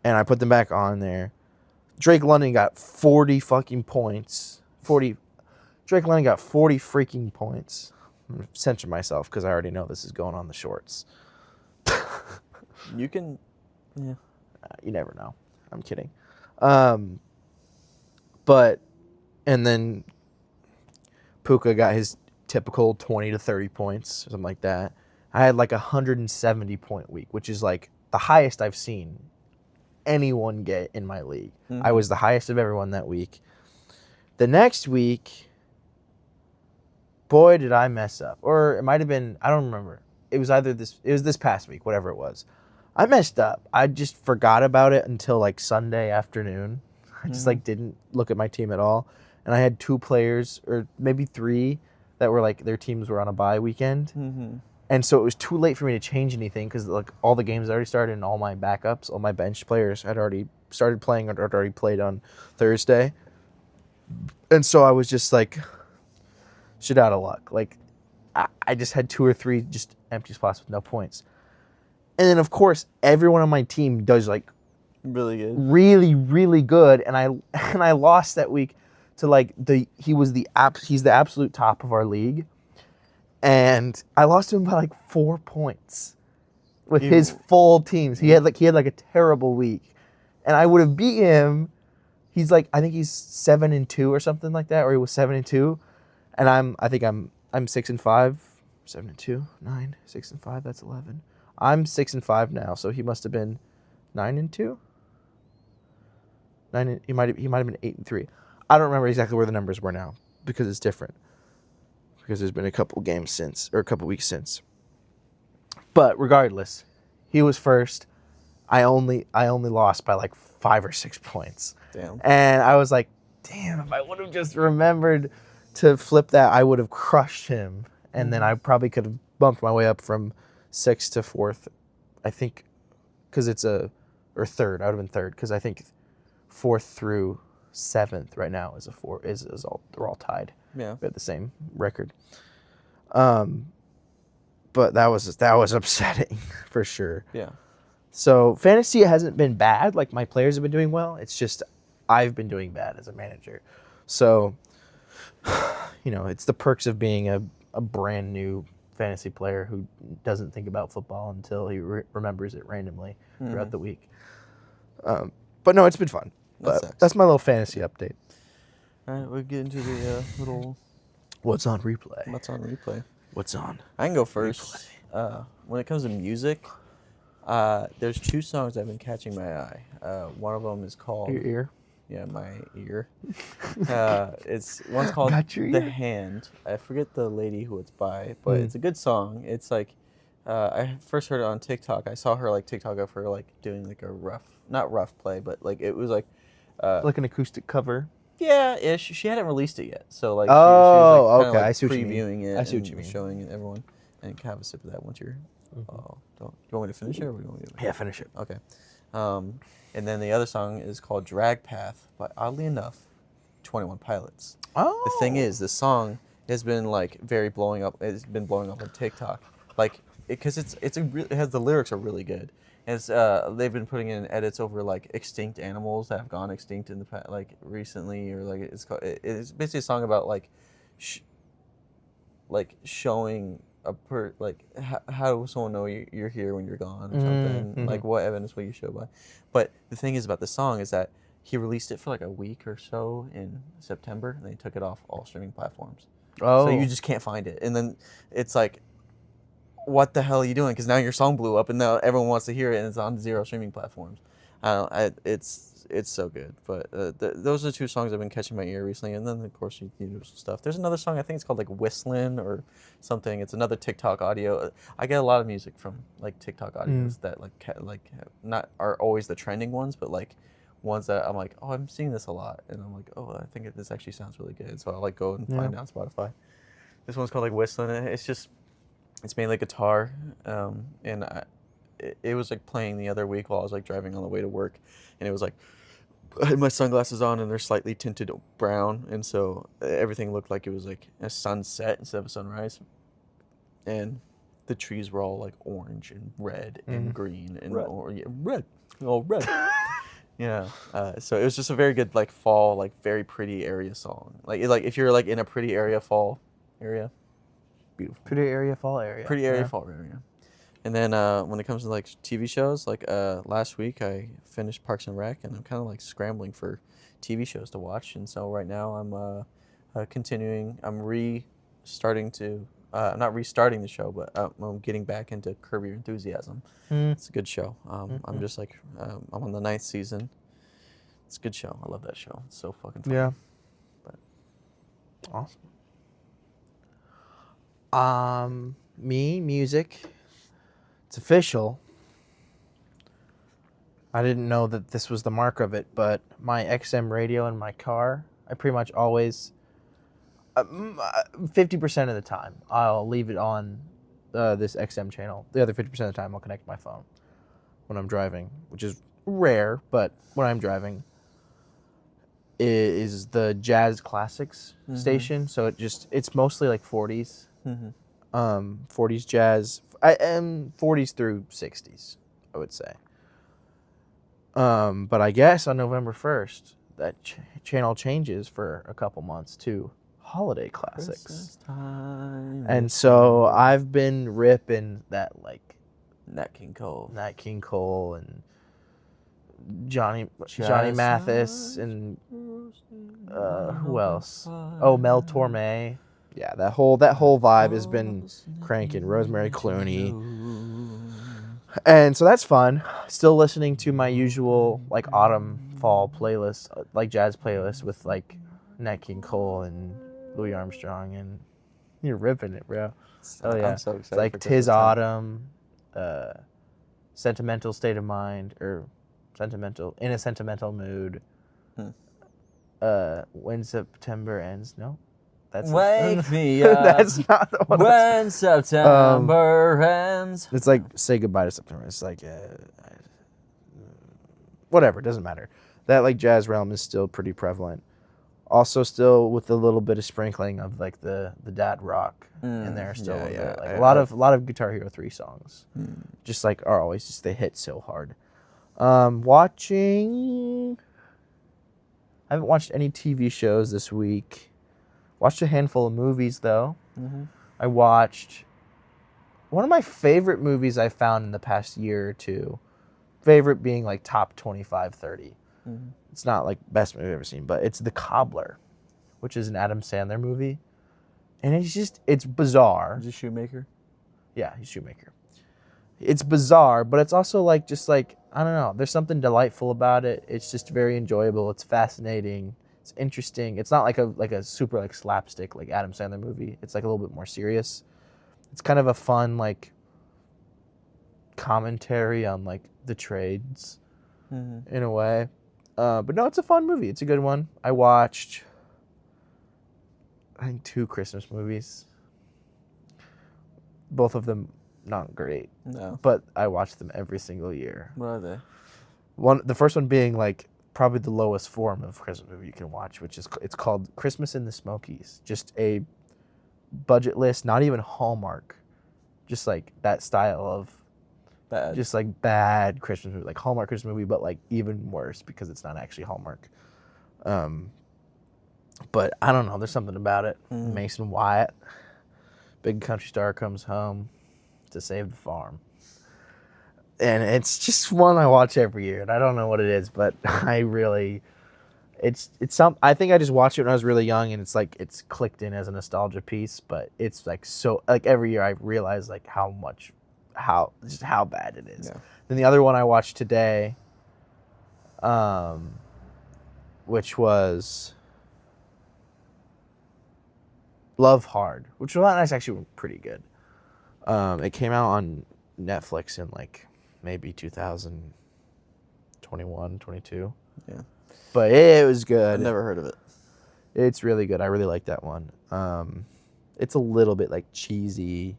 And I put them back on there. Drake London got 40 fucking points. Drake London got 40 freaking points. I'm going to censor myself because I already know this is going on the shorts. You can, yeah. You never know. I'm kidding. But, and then Puka got his typical 20 to 30 points, something like that. I had like a 170 point week, which is like the highest I've seen anyone get in my league. I was the highest of everyone that week. The next week, boy, did I mess up. Or it might have been, I don't remember. It was this past week, whatever it was. I messed up. I just forgot about it until like Sunday afternoon. I just like didn't look at my team at all. And I had 2 players, or maybe 3, that were like, their teams were on a bye weekend. And so it was too late for me to change anything because like all the games already started and all my backups, all my bench players had already started playing or had already played on Thursday. And so I was just like, shit out of luck. Like, I just had 2 or 3 just empty spots with no points. And then, of course, everyone on my team does, like, really good. Really, really good. And I lost that week to, like, he's the absolute top of our league. And I lost to him by, like, 4 points with his full teams. He had like a terrible week. And I would have beat him. He's like, I think he's 7-2 or something like that, or he was 7-2, and I'm 6-5, 7-2, 9, 6-5. That's 11. I'm 6-5 now, so he must have been 9-2. He might have been 8-3. I don't remember exactly where the numbers were now because it's different. Because there's been a couple games since, or a couple weeks since. But regardless, he was first. I only lost by like 5 or 6 points. Damn. And I was like, damn, if I would have just remembered to flip that, I would have crushed him. And then I probably could have bumped my way up from 6th to 4th. I think, because or 3rd. I would have been 3rd, because I think 4th through 7th right now is they're all tied. Yeah. We have the same record. But that was upsetting for sure. Yeah. So fantasy hasn't been bad. Like my players have been doing well. It's just I've been doing bad as a manager. So, it's the perks of being a brand new fantasy player who doesn't think about football until he remembers it randomly throughout the week. But no, it's been fun. But that's my little fantasy update. All right, we'll get into the little. What's on replay? What's on replay? What's on? I can go first. When it comes to music, there's 2 songs that have been catching my eye. One of them is called. Your ear. Yeah, my ear. One's called Got your The ear. Hand. I forget the lady who it's by, but it's a good song. It's like, I first heard it on TikTok. I saw her like TikTok of her like doing like a not rough play, but like it was like. Like an acoustic cover. Yeah, ish. She hadn't released it yet, so like Oh, she was like, kinda, okay. like, I see what you mean. previewing it. I see what and you mean. Showing it to everyone, and have a sip of that once you're. Oh, do you want me to finish it, or do you want me to? Yeah, finish it. Okay. And then the other song is called Drag Path, but oddly enough, 21 Pilots. Oh. The thing is, the song has been like very blowing up. It's been blowing up on TikTok, like because it has the lyrics are really good. And it's they've been putting in edits over like extinct animals that have gone extinct in the past, like recently, or like it's basically a song about like, showing how will someone know you're here when you're gone or something? Mm-hmm. Like what evidence will you show by? But the thing is about the song is that he released it for like a week or so in September, and they took it off all streaming platforms. Oh. So you just can't find it, and then it's like, what the hell are you doing? Because now your song blew up, and now everyone wants to hear it, and it's on 0 streaming platforms. It's so good. But those are the 2 songs I've been catching my ear recently, and then of course you do some stuff. There's another song I think it's called like Whistling or something. It's another TikTok audio. I get a lot of music from like TikTok audios that like not are always the trending ones, but like ones that I'm like, oh, I'm seeing this a lot, and I'm like, oh, I think this actually sounds really good. So I like go and find it on Spotify. This one's called like Whistling. It's mainly guitar, and it was like playing the other week while I was like driving on the way to work, and it was like I had my sunglasses on and they're slightly tinted brown, and so everything looked like it was like a sunset instead of a sunrise, and the trees were all like orange and red and green and red. Yeah, so it was just a very good like fall, like very pretty area song. Like if you're like in a pretty area, fall area. Beautiful. Pretty area, fall area. Pretty area, fall area. And then when it comes to like TV shows, like last week I finished Parks and Rec, and I'm kind of like scrambling for TV shows to watch. And so right now I'm continuing. I'm not restarting the show, but I'm getting back into Curb Your Enthusiasm. It's a good show. I'm just like I'm on the 9th season. It's a good show. I love that show. It's so fucking fun. Yeah. But awesome. Music. It's official. I didn't know that this was the mark of it, but my XM radio in my car, I pretty much always, 50% of the time, I'll leave it on this XM channel. The other 50% of the time, I'll connect my phone when I'm driving, which is rare, but when I'm driving, is the Jazz Classics station. So it's mostly like 40s. 40s jazz. I am 40s through 60s, I would say. But I guess on November 1st, that channel changes for a couple months to holiday classics. And so I've been ripping that like Nat King Cole and Johnny Mathis and who else? Oh, Mel Torme. Yeah, that whole vibe has been cranking. Rosemary Clooney. And so that's fun. Still listening to my usual like autumn fall playlist, like jazz playlist with like Nat King Cole and Louis Armstrong, and you're ripping it, bro. Oh yeah. I'm so excited. It's like for Tis Christmas time. Autumn, Sentimental State of Mind, or Sentimental in a Sentimental Mood. When September Ends. No. Wake me up. That's not the one. When September ends. It's like Say Goodbye to September. It's like whatever. It doesn't matter. that like jazz realm is still pretty prevalent. Also, still with a little bit of sprinkling of like the dad rock in there still. yeah, a bit. yeah. Like a lot of Guitar Hero 3 songs, just like are always just they hit so hard. Watching. I haven't watched any TV shows this week. Watched a handful of movies though. I watched one of my favorite movies I found in the past year or two. Favorite being like top 25, 30. It's not like best movie I've ever seen, but it's The Cobbler, which is an Adam Sandler movie. And it's bizarre. Is he Shoemaker? Yeah, he's Shoemaker. It's bizarre, but it's also like just like, I don't know, there's something delightful about it. It's just very enjoyable. It's fascinating. It's interesting. It's not like a super like slapstick like Adam Sandler movie. It's like a little bit more serious. It's kind of a fun like commentary on like the trades in a way. But no, it's a fun movie. It's a good one. I watched I think 2 Christmas movies. Both of them not great. No. But I watch them every single year. What are they? The first one being like probably the lowest form of Christmas movie you can watch, which is it's called Christmas in the Smokies. Just a budget list, not even Hallmark, just like that style of Bad. just like bad Christmas movie, like Hallmark Christmas movie, but like even worse because it's not actually Hallmark. But I don't know. There's something about it. Mason Wyatt, big country star, comes home to save the farm. And it's just one I watch every year, and I don't know what it is, but I think I just watched it when I was really young, and it's like it's clicked in as a nostalgia piece, but it's like so like every year I realize like how bad it is. Yeah. Then the other one I watched today, which was Love Hard, which was actually pretty good. It came out on Netflix in like maybe 2021, 22. Yeah. But it was good. I've never heard of it. It's really good. I really like that one. It's a little bit like cheesy,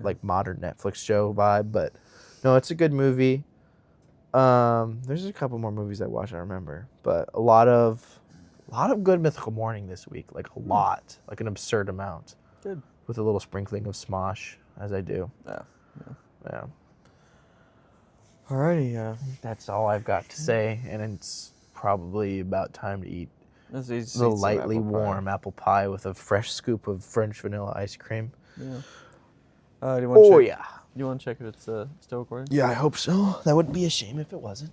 like modern Netflix show vibe, but no, it's a good movie. There's a couple more movies I watched I remember, but a lot of good Mythical Morning this week, like a lot, like an absurd amount. Good. With a little sprinkling of Smosh, as I do. Yeah. Alrighty. That's all I've got to say, and it's probably about time to eat Let's eat the some lightly apple pie. warm apple pie with a fresh scoop of French vanilla ice cream. Yeah. Do you want to check? Yeah. You want to check if it's still recording? Yeah, I hope so. That would be a shame if it wasn't.